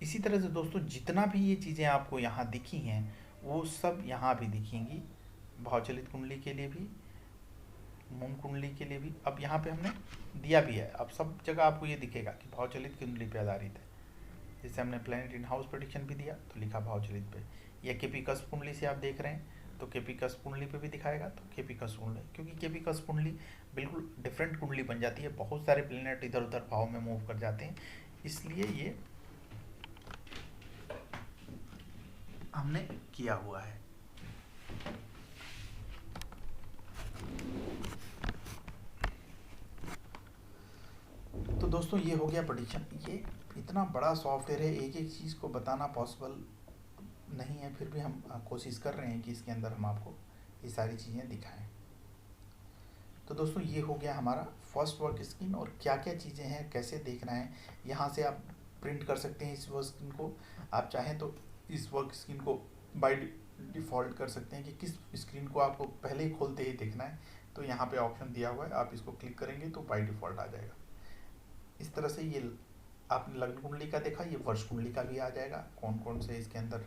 S1: इसी तरह से दोस्तों जितना भी ये चीज़ें आपको यहाँ दिखी हैं वो सब यहाँ भी दिखेंगी, भावचलित कुंडली के लिए भी, मून कुंडली के लिए भी। अब यहाँ पे हमने दिया भी है, अब सब जगह आपको ये दिखेगा कि भावचलित कुंडली पे आधारित है। जैसे हमने प्लैनेट इन हाउस प्रेडिक्शन भी दिया तो लिखा भावचलित पे, या केपी कस्प कुंडली से आप देख रहे हैं तो केपी कस्प कुंडली पे भी दिखाएगा तो केपी कस्प कुंडली, क्योंकि केपी कस्प कुंडली बिल्कुल डिफरेंट कुंडली बन जाती है, बहुत सारे प्लैनेट इधर उधर भाव में मूव कर जाते हैं, इसलिए ये हमने किया हुआ है। तो दोस्तों ये हो गया प्रेडिक्शन। ये इतना बड़ा सॉफ्टवेयर है, एक एक चीज़ को बताना पॉसिबल नहीं है, फिर भी हम कोशिश कर रहे हैं कि इसके अंदर हम आपको ये सारी चीज़ें दिखाएं। तो दोस्तों ये हो गया हमारा फर्स्ट वर्क स्क्रीन, और क्या क्या चीज़ें हैं, कैसे देखना है, यहाँ से आप प्रिंट कर सकते हैं इस वर्क स्क्रीन को। आप चाहें तो इस वर्क स्क्रीन को बाय डिफ़ॉल्ट कर सकते हैं कि किस स्क्रीन को आपको पहले ही खोलते ही देखना है, तो यहाँ पे ऑप्शन दिया हुआ है, आप इसको क्लिक करेंगे तो बाय डिफ़ॉल्ट आ जाएगा। इस तरह से ये आपने लग्न कुंडली का देखा, ये वर्ष कुंडली का भी आ जाएगा, कौन कौन से इसके अंदर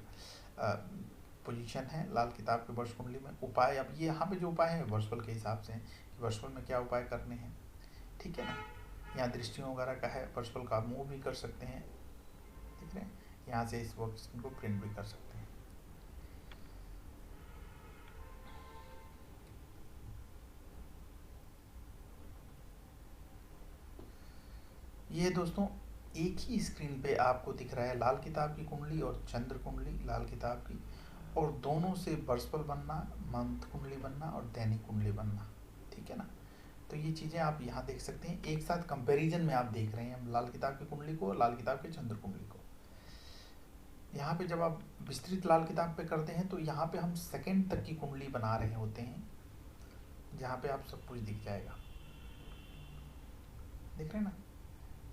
S1: पोजीशन है लाल किताब के वर्ष कुंडली में। उपाय, अब ये यहाँ पे जो उपाय है वर्षफल के हिसाब से हैं कि वर्षफल में क्या उपाय करने हैं, ठीक है ना। यहाँ दृष्टियों वगैरह का है, वर्षफल का मूव भी कर सकते हैं, ठीक है। यहाँ से इस वर्क को प्रिंट भी कर सकते हैं। ये दोस्तों एक ही स्क्रीन पे आपको दिख रहा है लाल किताब की कुंडली और चंद्र कुंडली लाल किताब की, और दोनों से वर्षफल बनना, मंथ कुंडली बनना और दैनिक कुंडली बनना, ठीक है ना। तो ये चीज़ें आप यहाँ देख सकते हैं, एक साथ कंपैरिजन में आप देख रहे हैं लाल किताब की कुंडली को, लाल किताब के चंद्र कुंडली को। यहाँ पे जब आप विस्तृत लाल किताब पे करते हैं तो यहाँ पे हम सेकंड तक की कुंडली बना रहे होते हैं, जहाँ पे आप सब कुछ दिख जाएगा, देख रहे हैं ना।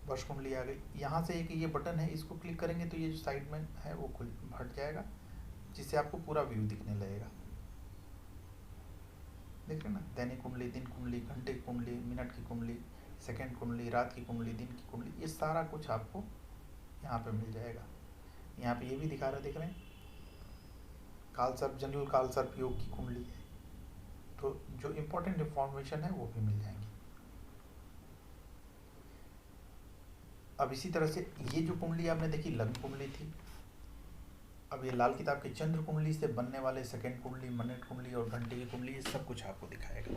S1: वर्ष कुंडली आ गई, यहाँ से एक ये बटन है, इसको क्लिक करेंगे तो ये जो साइड में है वो खुल हट जाएगा, जिससे आपको पूरा व्यू दिखने लगेगा, देख रहे हैं ना। दैनिक कुंडली, दिन कुंडली, घंटे की कुंडली, मिनट की कुंडली, सेकंड कुंडली, रात की कुंडली, दिन की कुंडली, ये सारा कुछ आपको यहाँ पे मिल जाएगा। यहाँ पे ये भी दिखा रहा है, देख रहे हैं, कालसर्प जनरल कालसर्प योग की कुंडली है, तो जो इम्पोर्टेंट इंफॉर्मेशन है वो भी मिल जाएंगी। अब इसी तरह से ये जो कुंडली आपने देखी लग्न कुंडली थी, अब ये लाल किताब के चंद्र कुंडली से बनने वाले सेकंड कुंडली, मिनट कुंडली और घंटे की कुंडली, ये सब कुछ आपको दिखाएगा।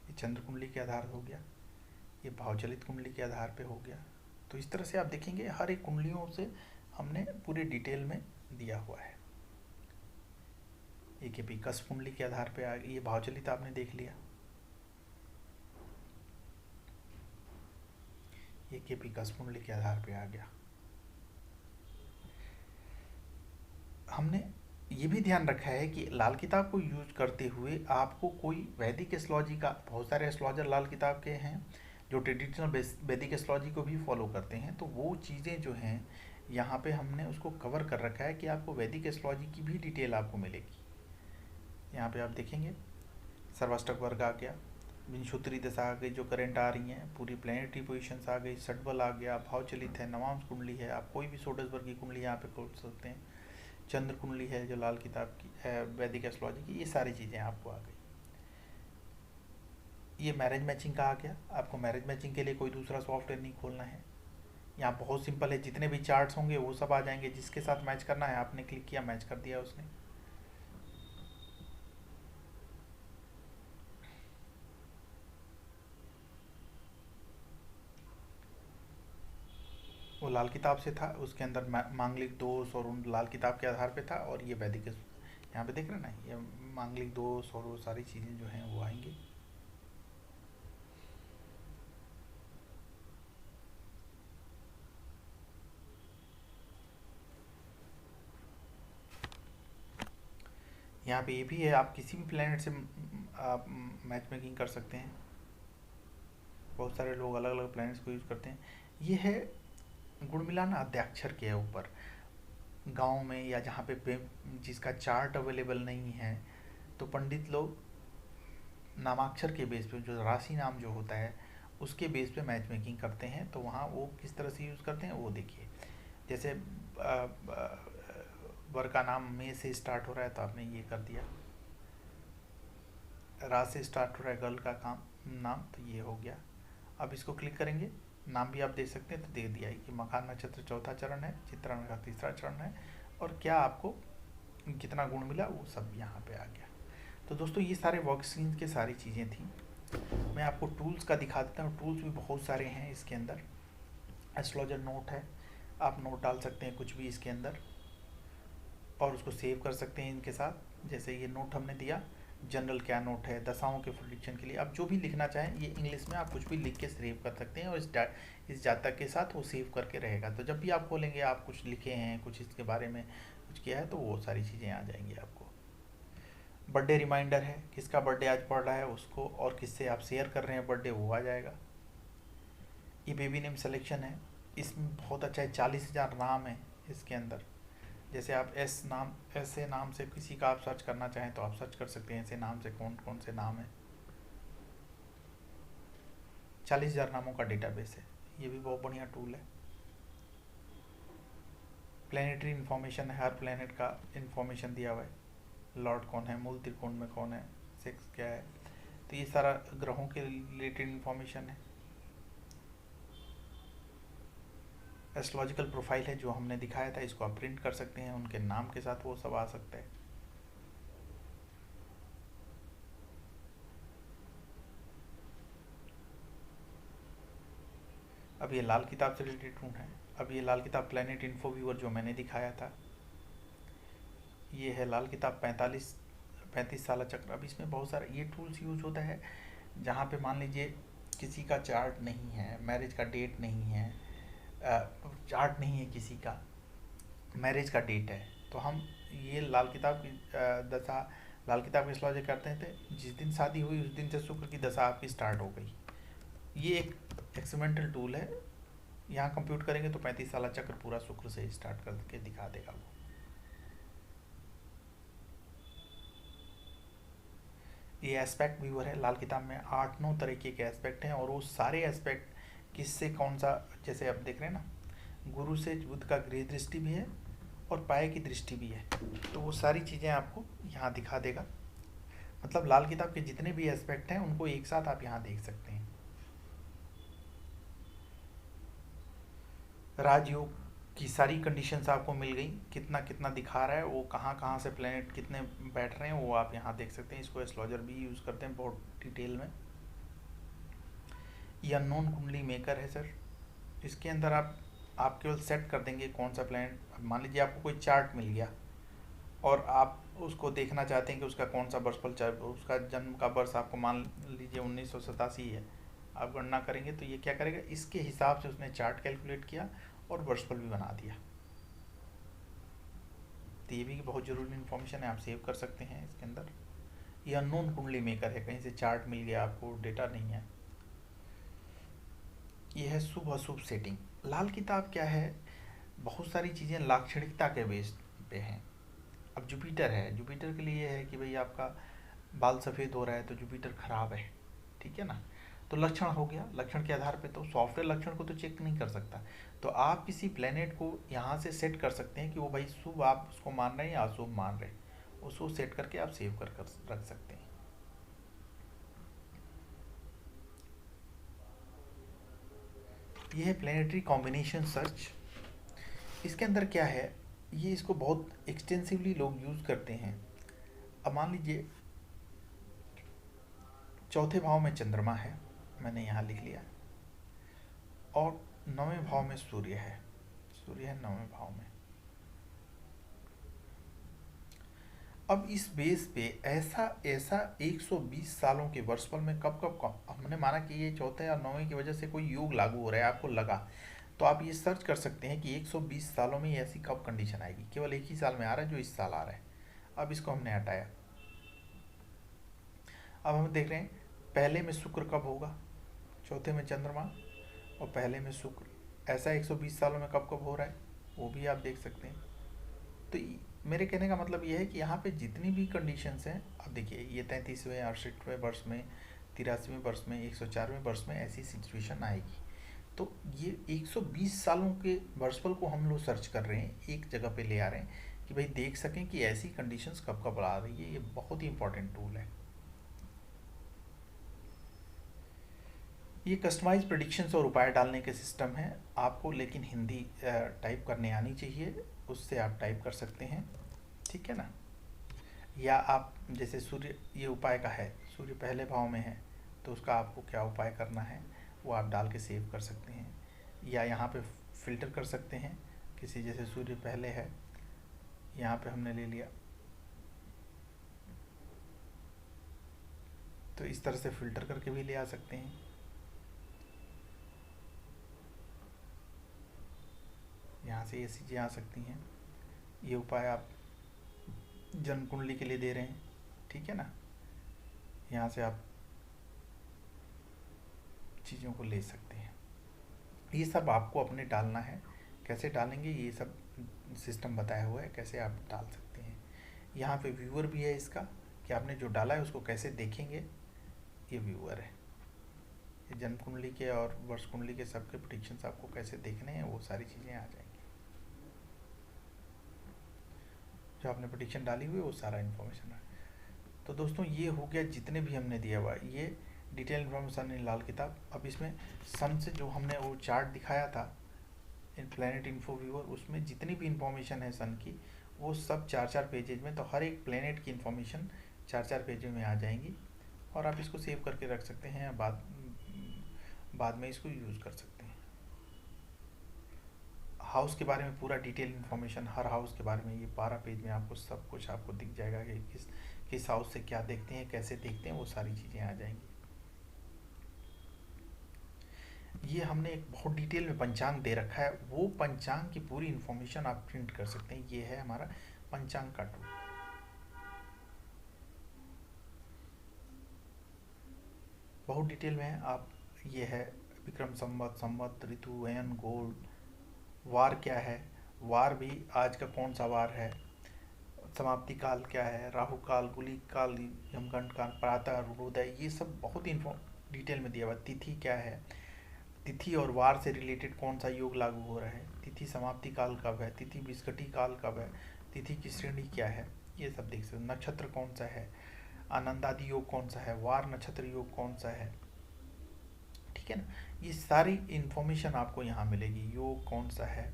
S1: ये चंद्र कुंडली के आधार हो गया, ये भावचलित कुंडली के आधार पे हो गया। तो इस तरह से आप देखेंगे हर एक कुंडलियों से हमने पूरी डिटेल में दिया हुआ है। ये केपी कस्प कुंडली के आधार पे आ गई, ये भावचलित आपने देख लिया, ये केपी कस्प कुंडली के आधार पे आ गया। हमने ये भी ध्यान रखा है कि लाल किताब को यूज करते हुए आपको कोई वैदिक एस्ट्रोलॉजी का, बहुत सारे एस्ट्रोलॉजर लाल किताब के हैं जो ट्रेडिशनल वैदिक एस्ट्रोलॉजी को भी फॉलो करते हैं, तो वो चीज़ें जो हैं यहाँ पे हमने उसको कवर कर रखा है कि आपको वैदिक एस्ट्रोलॉजी की भी डिटेल आपको मिलेगी। यहाँ पे आप देखेंगे सर्वाष्टक वर्ग आ गया, विंशोत्तरी दशा आ गई जो करंट आ रही हैं, पूरी प्लैनेटरी पोजीशंस आ गई, षटबल आ गया, भावचलित है, नवांश कुंडली है, आप कोई भी षोडश वर्ग की कुंडली यहाँ पे खोल सकते हैं, चंद्र कुंडली है जो लाल किताब की है वैदिक एस्ट्रोलॉजी की, ये सारी चीज़ें आपको आ गई। ये मैरिज मैचिंग का आ गया, आपको मैरिज मैचिंग के लिए कोई दूसरा सॉफ्टवेयर नहीं खोलना है, यहाँ बहुत सिंपल है, जितने भी चार्ट्स होंगे वो सब आ जाएंगे, जिसके साथ मैच करना है आपने क्लिक किया, मैच कर दिया उसने। वो लाल किताब से था, उसके अंदर मांगलिक दोष और उन लाल किताब के आधार पे था, और ये वैदिक यहाँ पे देख रहे हैं ना, ये मांगलिक दोष और वो सारी चीज़ें जो हैं वो आएंगी। यहाँ पे ये भी है, आप किसी भी प्लेनेट से आप मैच मेकिंग कर सकते हैं। बहुत सारे लोग अलग अलग प्लैनेट्स को यूज़ करते हैं। ये है गुण मिलाना अद्याक्षर के ऊपर। गांव में या जहाँ पे जिसका चार्ट अवेलेबल नहीं है, तो पंडित लोग नामाक्षर के बेस पे, जो राशि नाम जो होता है उसके बेस पे मैच मेकिंग करते हैं। तो वहाँ वो किस तरह से यूज़ करते हैं वो देखिए। जैसे वर का नाम मे से स्टार्ट हो रहा है तो आपने ये कर दिया, रा से स्टार्ट हो रहा है गर्ल का नाम, तो ये हो गया। अब इसको क्लिक करेंगे, नाम भी आप दे सकते हैं, तो दे दिया है कि मखान नक्षत्र चौथा चरण है, चित्रा का तीसरा चरण है, और क्या आपको कितना गुण मिला वो सब यहाँ पे आ गया। तो दोस्तों ये सारे वर्कस्क्रीन के सारी चीज़ें थी। मैं आपको टूल्स का दिखा देता हूँ। टूल्स भी बहुत सारे हैं इसके अंदर। एस्ट्रोलॉजर नोट है, आप नोट डाल सकते हैं कुछ भी इसके अंदर और उसको सेव कर सकते हैं इनके साथ। जैसे ये नोट हमने दिया, जनरल क्या नोट है, दशाओं के प्रेडिक्शन के लिए आप जो भी लिखना चाहें, ये इंग्लिश में आप कुछ भी लिख के सेव कर सकते हैं और इस जातक के साथ वो सेव करके रहेगा। तो जब भी आप खोलेंगे, आप कुछ लिखे हैं, कुछ इसके बारे में कुछ किया है, तो वो सारी चीज़ें आ जाएंगी आपको। बर्थडे रिमाइंडर है, किसका बर्थडे आज पड़ रहा है उसको, और किससे आप शेयर कर रहे हैं बर्थडे, वो आ जाएगा। ये बेबी नेम सिलेक्शन है, इसमें बहुत अच्छा है। 40,000 नाम है इसके अंदर। जैसे आप ऐसे नाम से किसी का आप सर्च करना चाहें तो आप सर्च कर सकते हैं, ऐसे नाम से कौन कौन से नाम है। 40,000 नामों का डेटाबेस है, ये भी बहुत बढ़िया टूल है। प्लेनेटरी इन्फॉर्मेशन है, हर प्लेनेट का इन्फॉर्मेशन दिया हुआ है। लॉर्ड कौन है, मूल त्रिकोण में कौन है, सेक्स क्या है, तो ये सारा ग्रहों के रिलेटेड इन्फॉर्मेशन है। एस्ट्रोलॉजिकल प्रोफाइल है, जो हमने दिखाया था, इसको आप प्रिंट कर सकते हैं, उनके नाम के साथ वो सब आ सकता है। अब ये लाल किताब से रिलेटेड टूल है। अब ये लाल किताब प्लेनेट इन्फो व्यूअर जो मैंने दिखाया था, ये है लाल किताब 35 साला चक्र। अब इसमें बहुत सारा ये टूल्स यूज होता है जहाँ पे मान लीजिए किसी का चार्ट नहीं है, मैरिज का डेट नहीं है, चार्ट नहीं है किसी का, मैरिज का डेट है, तो हम ये लाल किताब की दशा, लाल किताब की एस्ट्रोलॉजी करते थे। जिस दिन शादी हुई उस दिन से शुक्र की दशा आपकी स्टार्ट हो गई। ये एक एक्सपेरिमेंटल टूल है, यहाँ कंप्यूट करेंगे तो 35 साला चक्र पूरा शुक्र से स्टार्ट करके दिखा देगा वो। ये एस्पेक्ट व्यूअर है, लाल किताब में 8-9 तरीके के एस्पेक्ट हैं, और वो सारे एस्पेक्ट किससे कौन सा, जैसे आप देख रहे हैं ना, गुरु से बुध का गृह दृष्टि भी है और पाए की दृष्टि भी है, तो वो सारी चीज़ें आपको यहाँ दिखा देगा। मतलब लाल किताब के जितने भी एस्पेक्ट हैं उनको एक साथ आप यहाँ देख सकते हैं। राजयोग की सारी कंडीशंस आपको मिल गई, कितना कितना दिखा रहा है, वो कहाँ कहाँ से प्लेनेट कितने बैठ रहे हैं वो आप यहाँ देख सकते हैं। इसको एस्ट्रोलॉजर भी यूज़ करते हैं बहुत डिटेल में। ये अननोन कुंडली मेकर है सर, इसके अंदर आप केवल सेट कर देंगे कौन सा प्लेनेट। मान लीजिए आपको कोई चार्ट मिल गया और आप उसको देखना चाहते हैं कि उसका कौन सा वर्षफल, उसका जन्म का वर्ष आपको मान लीजिए 1987 है, आप गणना करेंगे तो ये क्या करेगा, इसके हिसाब से उसने चार्ट कैलकुलेट किया और वर्षफल भी बना दिया। तो ये भी बहुत ज़रूरी इन्फॉर्मेशन है, आप सेव कर सकते हैं इसके अंदर। ये अननोन कुंडली मेकर है, कहीं से चार्ट मिल गया आपको, डेटा नहीं है। ये है शुभ अशुभ सेटिंग। लाल किताब क्या है, बहुत सारी चीज़ें लाक्षणिकता के बेस पे हैं। अब जुपिटर है, जुपिटर के लिए ये है कि भाई आपका बाल सफ़ेद हो रहा है तो जुपिटर खराब है, ठीक है ना। तो लक्षण हो गया, लक्षण के आधार पे तो सॉफ्टवेयर लक्षण को तो चेक नहीं कर सकता, तो आप किसी प्लेनेट को यहाँ से सेट कर सकते हैं कि वो भाई शुभ आप उसको मान रहे हैं या अशुभ मान रहे हैं, उसको सेट करके आप सेव कर रख सकते हैं। ये है प्लेनेटरी कॉम्बिनेशन सर्च। इसके अंदर क्या है, ये इसको बहुत एक्सटेंसिवली लोग यूज़ करते हैं। अब मान लीजिए चौथे भाव में चंद्रमा है, मैंने यहाँ लिख लिया, और 9वें भाव में सूर्य है, सूर्य है 9वें भाव में। अब इस बेस पे ऐसा 120 सालों के वर्षफल में कब हमने माना कि ये चौथे और 9वें की वजह से कोई योग लागू हो रहा है, आपको लगा, तो आप ये सर्च कर सकते हैं कि 120 सालों में ऐसी कब कंडीशन आएगी। केवल एक ही साल में आ रहा है जो इस साल आ रहा है। अब इसको हमने हटाया, अब हम देख रहे हैं पहले में शुक्र कब होगा, चौथे में चंद्रमा और पहले में शुक्र, ऐसा 120 सालों में कब कब हो रहा है वो भी आप देख सकते हैं। तो मेरे कहने का मतलब ये है कि यहाँ पे जितनी भी कंडीशंस हैं, अब देखिए ये 33वें 68वें वर्ष में, 83वें वर्ष में, 104वें वर्ष में ऐसी सिचुएशन आएगी। तो ये 120 सालों के वर्षफल को हम लोग सर्च कर रहे हैं, एक जगह पे ले आ रहे हैं कि भाई देख सकें कि ऐसी कंडीशंस कब कब आ रही है। ये बहुत ही इंपॉर्टेंट टूल है। ये कस्टमाइज प्रेडिक्शंस और उपाय डालने के सिस्टम है आपको, लेकिन हिंदी टाइप करने आनी चाहिए, उससे आप टाइप कर सकते हैं, ठीक है ना। या आप जैसे सूर्य, ये उपाय का है, सूर्य पहले भाव में है तो उसका आपको क्या उपाय करना है वो आप डाल के सेव कर सकते हैं। या यहाँ पे फिल्टर कर सकते हैं, किसी जैसे सूर्य पहले है, यहाँ पे हमने ले लिया, तो इस तरह से फिल्टर करके भी ले आ सकते हैं। यहाँ से ये चीज़ें आ सकती हैं। ये उपाय आप जन्म कुंडली के लिए दे रहे हैं, ठीक है ना। यहाँ से आप चीज़ों को ले सकते हैं। ये सब आपको अपने डालना है, कैसे डालेंगे ये सब सिस्टम बताया हुआ है, कैसे आप डाल सकते हैं। यहाँ पे व्यूअर भी है इसका, कि आपने जो डाला है उसको कैसे देखेंगे, ये व्यूअर है। ये जन्म कुंडली के और वर्ष कुंडली के सबके प्रेडिक्शंस आपको कैसे देखने हैं वो सारी चीज़ें आ जाएंगी। जो आपने प्रेडिक्शन डाली हुई है वो सारा इन्फॉर्मेशन है। तो दोस्तों ये हो गया जितने भी हमने दिया हुआ, ये डिटेल इन्फॉर्मेशन इन लाल किताब। अब इसमें सन से जो हमने वो चार्ट दिखाया था इन प्लेनेट इन्फो व्यूअर, उसमें जितनी भी इंफॉर्मेशन है सन की वो सब 4-4 पेजेज में, तो हर एक प्लेनेट की इंफॉर्मेशन 4-4 पेजेज में आ जाएंगी और आप इसको सेव करके रख सकते हैं, बाद में इसको यूज़ कर सकते हैं। हाउस के बारे में पूरा डिटेल इन्फॉर्मेशन, हर हाउस के बारे में ये 12 पेज में आपको सब कुछ आपको दिख जाएगा कि किस हाउस से क्या देखते हैं, कैसे देखते हैं, वो सारी चीज़ें आ जाएंगी। ये हमने एक बहुत डिटेल में पंचांग दे रखा है, वो पंचांग की पूरी इन्फॉर्मेशन आप प्रिंट कर सकते हैं। ये है हमारा पंचांग का टूल। बहुत डिटेल में है आप, ये है विक्रम संवत, संवत, ऋतु, अयन, गोल, वार क्या है, वार भी आज का कौन सा वार है, समाप्ति काल क्या है, राहु काल, गुलिक काल, यमगंड काल, प्रातः, अरुणोदय, ये सब बहुत ही डिटेल में दिया हुआ। तिथि क्या है, तिथि और वार से रिलेटेड कौन सा योग लागू हो रहा है, तिथि समाप्ति काल कब है, तिथि विस्कटी काल कब है, तिथि की श्रेणी क्या है, ये सब देख सकते। नक्षत्र कौन सा है, आनंदादि योग कौन सा है, वार नक्षत्र योग कौन सा है, ठीक है ना। ये सारी इन्फॉर्मेशन आपको यहाँ मिलेगी। योग कौन सा है,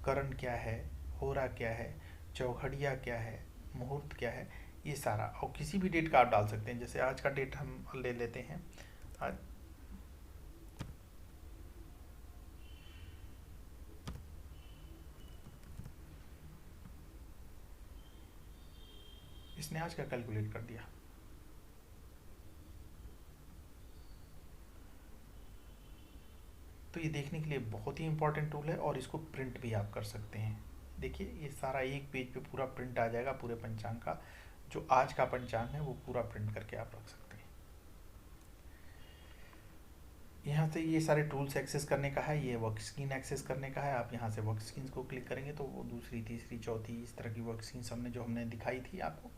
S1: करण क्या है, होरा क्या है, चौघड़िया क्या है, मुहूर्त क्या है, ये सारा। और किसी भी डेट का आप डाल सकते हैं, जैसे आज का डेट हम ले लेते हैं, आज इसने आज का कैलकुलेट कर दिया। तो ये देखने के लिए बहुत ही इंपॉर्टेंट टूल है और इसको प्रिंट भी आप कर सकते हैं। देखिए ये सारा एक पेज पे पूरा प्रिंट आ जाएगा पूरे पंचांग का, जो आज का पंचांग है वो पूरा प्रिंट करके आप रख सकते हैं। यहाँ से ये सारे टूल्स एक्सेस करने का है, ये वर्क स्क्रीन एक्सेस करने का है। आप यहाँ से वर्क स्क्रीन को क्लिक करेंगे तो वो दूसरी, तीसरी, चौथी, इस तरह की वर्क स्क्रीन हमने जो हमने दिखाई थी आपको,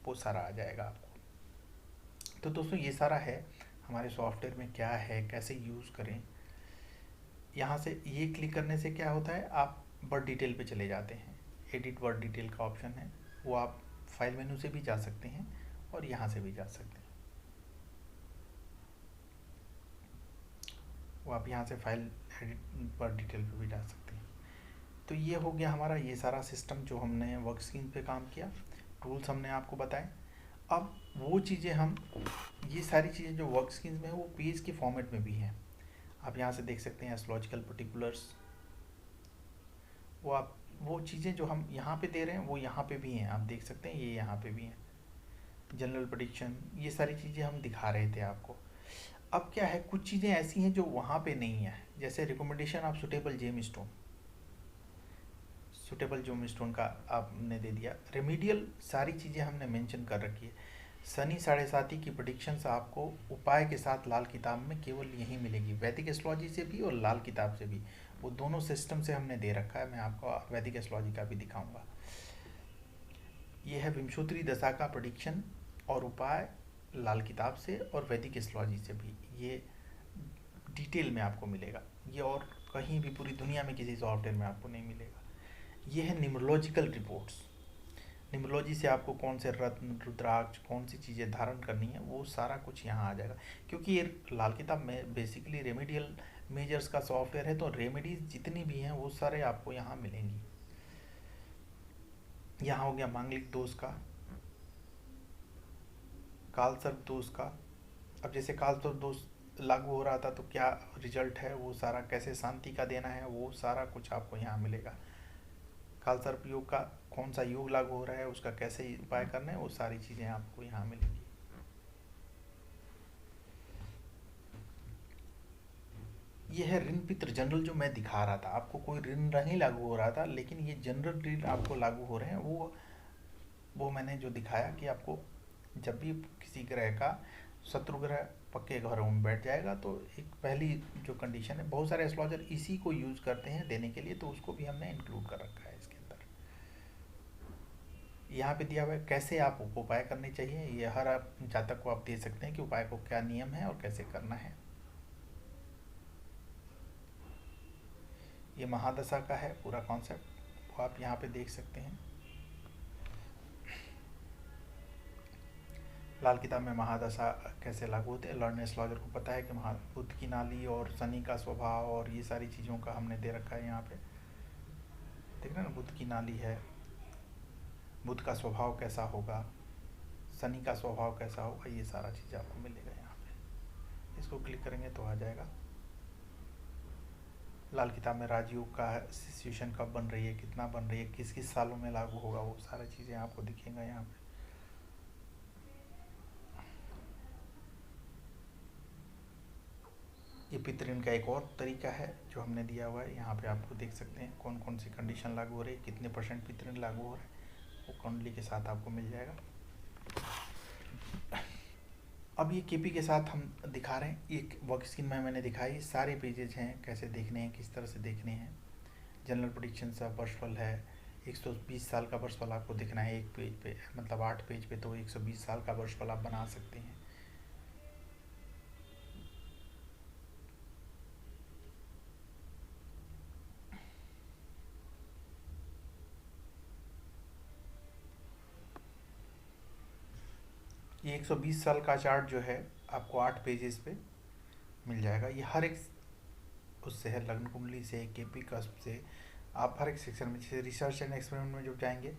S1: वो सारा आ जाएगा आपको। तो दोस्तों ये सारा है हमारे सॉफ्टवेयर में, क्या है, कैसे यूज़ करें। यहाँ से ये क्लिक करने से क्या होता है, आप वर्ड डिटेल पे चले जाते हैं, एडिट वर्ड डिटेल का ऑप्शन है, वो आप फाइल मेनू से भी जा सकते हैं और यहाँ से भी जा सकते हैं। वो आप यहाँ से फाइल एडिट वर्ड डिटेल पे भी जा सकते हैं। तो ये हो गया हमारा ये सारा सिस्टम जो हमने वर्क स्क्रीन पे काम किया, टूल्स हमने आपको बताए। अब वो चीज़ें हम, ये सारी चीज़ें जो वर्क स्क्रीन में है वो पेज के फॉर्मेट में भी हैं। आप यहाँ से देख सकते हैं एस्ट्रोलॉजिकल पर्टिकुलर्स, वो चीज़ें जो हम यहाँ पे दे रहे हैं वो यहाँ पे भी हैं, आप देख सकते हैं, ये यहाँ पे भी हैं। जनरल प्रेडिक्शन, ये सारी चीज़ें हम दिखा रहे थे आपको। अब क्या है, कुछ चीज़ें ऐसी हैं जो वहाँ पे नहीं है, जैसे recommendation of suitable gem stone, suitable gem stone का आपने दे दिया। रेमीडियल सारी चीज़ें हमने मेंशन कर रखी है। शनि 7.5 की प्रेडिक्शंस आपको उपाय के साथ लाल किताब में केवल यही मिलेगी, वैदिक एस्ट्रोलॉजी से भी और लाल किताब से भी। वो दोनों सिस्टम से हमने दे रखा है, मैं आपको वैदिक एस्ट्रोलॉजी का भी दिखाऊंगा। ये है विंशोत्तरी दशा का प्रेडिक्शन और उपाय लाल किताब से और वैदिक एस्ट्रोलॉजी से भी, ये डिटेल में आपको मिलेगा। ये और कहीं भी पूरी दुनिया में किसी सॉफ्टवेयर में आपको नहीं मिलेगा। ये है न्यूमरोलॉजिकल रिपोर्ट्स। न्यूमरोलॉजी से आपको कौन से रत्न, रुद्राक्ष, कौन सी चीज़ें धारण करनी है, वो सारा कुछ यहाँ आ जाएगा। क्योंकि ये लाल किताब में बेसिकली रेमेडियल मेजर्स का सॉफ्टवेयर है, तो रेमेडीज जितनी भी हैं वो सारे आपको यहाँ मिलेंगी। यहाँ हो गया मांगलिक दोष का, काल सर्प दोष का। अब जैसे काल सर्प दोष लागू हो रहा था तो क्या रिजल्ट है, वो सारा कैसे शांति का देना है, वो सारा कुछ आपको यहाँ मिलेगा। काल सर्प योग का कौन सा योग लागू हो रहा है, उसका कैसे उपाय करना है, वो सारी चीज़ें आपको यहाँ मिलेंगी। ये है ऋण पित्र जनरल, जो मैं दिखा रहा था आपको, कोई ऋण नहीं लागू हो रहा था, लेकिन ये जनरल ऋण आपको लागू हो रहे हैं। वो मैंने जो दिखाया कि आपको जब भी किसी ग्रह का शत्रु ग्रह पक्के घरों में बैठ जाएगा तो एक पहली जो कंडीशन है, बहुत सारे एस्ट्रोलॉजर इसी को यूज करते हैं देने के लिए, तो उसको भी हमने इंक्लूड कर रखा है इसके अंदर। यहाँ पे दिया हुआ है कैसे आपको उपाय करने चाहिए, ये हर आप जातक को आप दे सकते हैं कि उपाय को क्या नियम है और कैसे करना है। ये महादशा का है पूरा कॉन्सेप्ट, वो आप यहाँ पे देख सकते हैं। लाल किताब में महादशा कैसे लागू होते हैं, लर्न एस्ट्रोलॉजर को पता है कि बुध की नाली और शनि का स्वभाव और ये सारी चीज़ों का हमने दे रखा है यहाँ पे। देख रहे हैं ना, बुध की नाली है, बुध का स्वभाव कैसा होगा, शनि का स्वभाव कैसा होगा, ये सारा चीज़ आपको मिलेगा यहाँ पे। इसको क्लिक करेंगे तो आ जाएगा। लाल किताब में राजयोग का सिचुएशन कब बन रही है, कितना बन रही है, किस किस सालों में लागू होगा, वो सारी चीज़ें आपको दिखेंगा यहाँ पे। ये पितृण का एक और तरीका है जो हमने दिया हुआ है, यहाँ पे आपको देख सकते हैं कौन कौन सी कंडीशन लागू हो रही है, कितने % पितृण लागू हो रहा है, वो कुंडली के साथ आपको मिल जाएगा। अब ये केपी के साथ हम दिखा रहे हैं, एक वर्क स्क्रीन में मैंने दिखाई, सारे पेजेज हैं कैसे देखने हैं, किस तरह से देखने हैं। जनरल प्रेडिक्शन सा वर्षफल है, 120 साल का वर्षफल आपको दिखना है एक पेज पे, मतलब 8 पेज पे, तो 120 साल का वर्षफल आप बना सकते हैं। ये 120 साल का चार्ट जो है आपको 8 पेजेस पे मिल जाएगा। ये हर एक उससे है, लग्न कुंडली से, केपी कस्प से, आप हर एक सेक्शन में, जैसे रिसर्च एंड एक्सपेरिमेंट में जो जाएंगे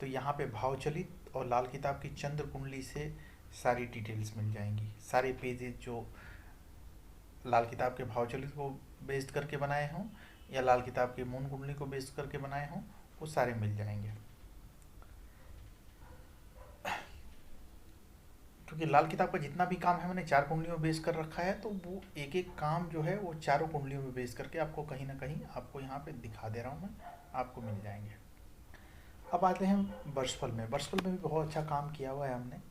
S1: तो यहाँ पे भावचलित और लाल किताब की चंद्र कुंडली से सारी डिटेल्स मिल जाएंगी। सारे पेजेस जो लाल किताब के भावचलित को बेस्ड करके बनाए हों या लाल किताब की मून कुंडली को बेस्ड करके बनाए हों, वो सारे मिल जाएंगे। क्योंकि लाल किताब का जितना भी काम है मैंने 4 कुंडलियों में बेस कर रखा है, तो वो एक एक काम जो है वो चारों कुंडलियों में बेस करके आपको कहीं ना कहीं आपको यहाँ पे दिखा दे रहा हूँ मैं, आपको मिल जाएंगे। अब आते हैं वर्षफल में। वर्षफल में भी बहुत अच्छा काम किया हुआ है हमने।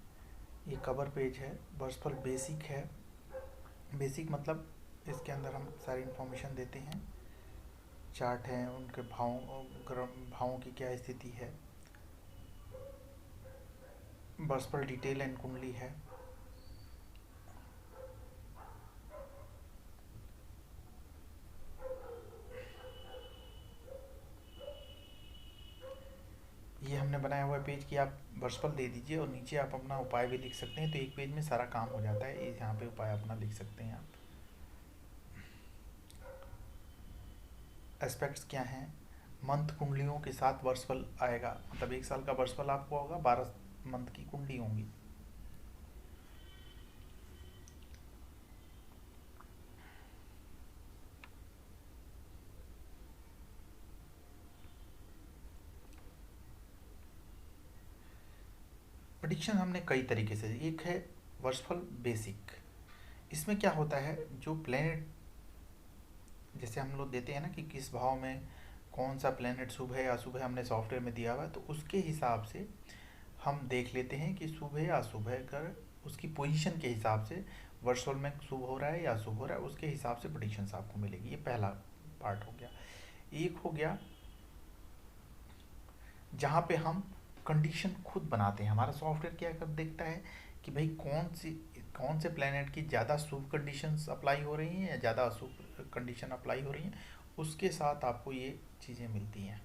S1: ये कवर पेज है, वर्षफल बेसिक है। बेसिक मतलब इसके अंदर हम सारी इन्फॉर्मेशन देते हैं, चार्ट हैं, उनके भावों की क्या स्थिति है, वर्षफल डिटेल एंड कुंडली है। ये हमने बनाया हुआ पेज कि आप वर्षफल दे दीजिए और नीचे आप अपना उपाय भी लिख सकते हैं, तो एक पेज में सारा काम हो जाता है। यहाँ पे उपाय अपना लिख सकते हैं आप। एस्पेक्ट्स क्या हैं, मंथ कुंडलियों के साथ वर्षफल आएगा, मतलब 1 साल का वर्षफल आपको होगा, 12 मंथ की कुंडली होंगी। प्रेडिक्शन हमने कई तरीके से, एक है वर्षफल बेसिक। इसमें क्या होता है, जो प्लेनेट जैसे हम लोग देते हैं ना कि किस भाव में कौन सा प्लेनेट शुभ है या अशुभ है, हमने सॉफ्टवेयर में दिया हुआ है, तो उसके हिसाब से हम देख लेते हैं कि शुभ है या अशुभ है, अगर उसकी पोजीशन के हिसाब से वर्चुअल में शुभ हो रहा है या अशुभ हो रहा है, उसके हिसाब से प्रेडिक्शंस आपको मिलेगी। ये पहला पार्ट हो गया। एक हो गया जहाँ पे हम कंडीशन खुद बनाते हैं। हमारा सॉफ्टवेयर क्या कर देखता है कि भाई कौन से प्लेनेट की ज़्यादा शुभ कंडीशंस अप्लाई हो रही हैं या ज़्यादा अशुभ कंडीशन अप्लाई हो रही हैं, उसके साथ आपको ये चीज़ें मिलती हैं।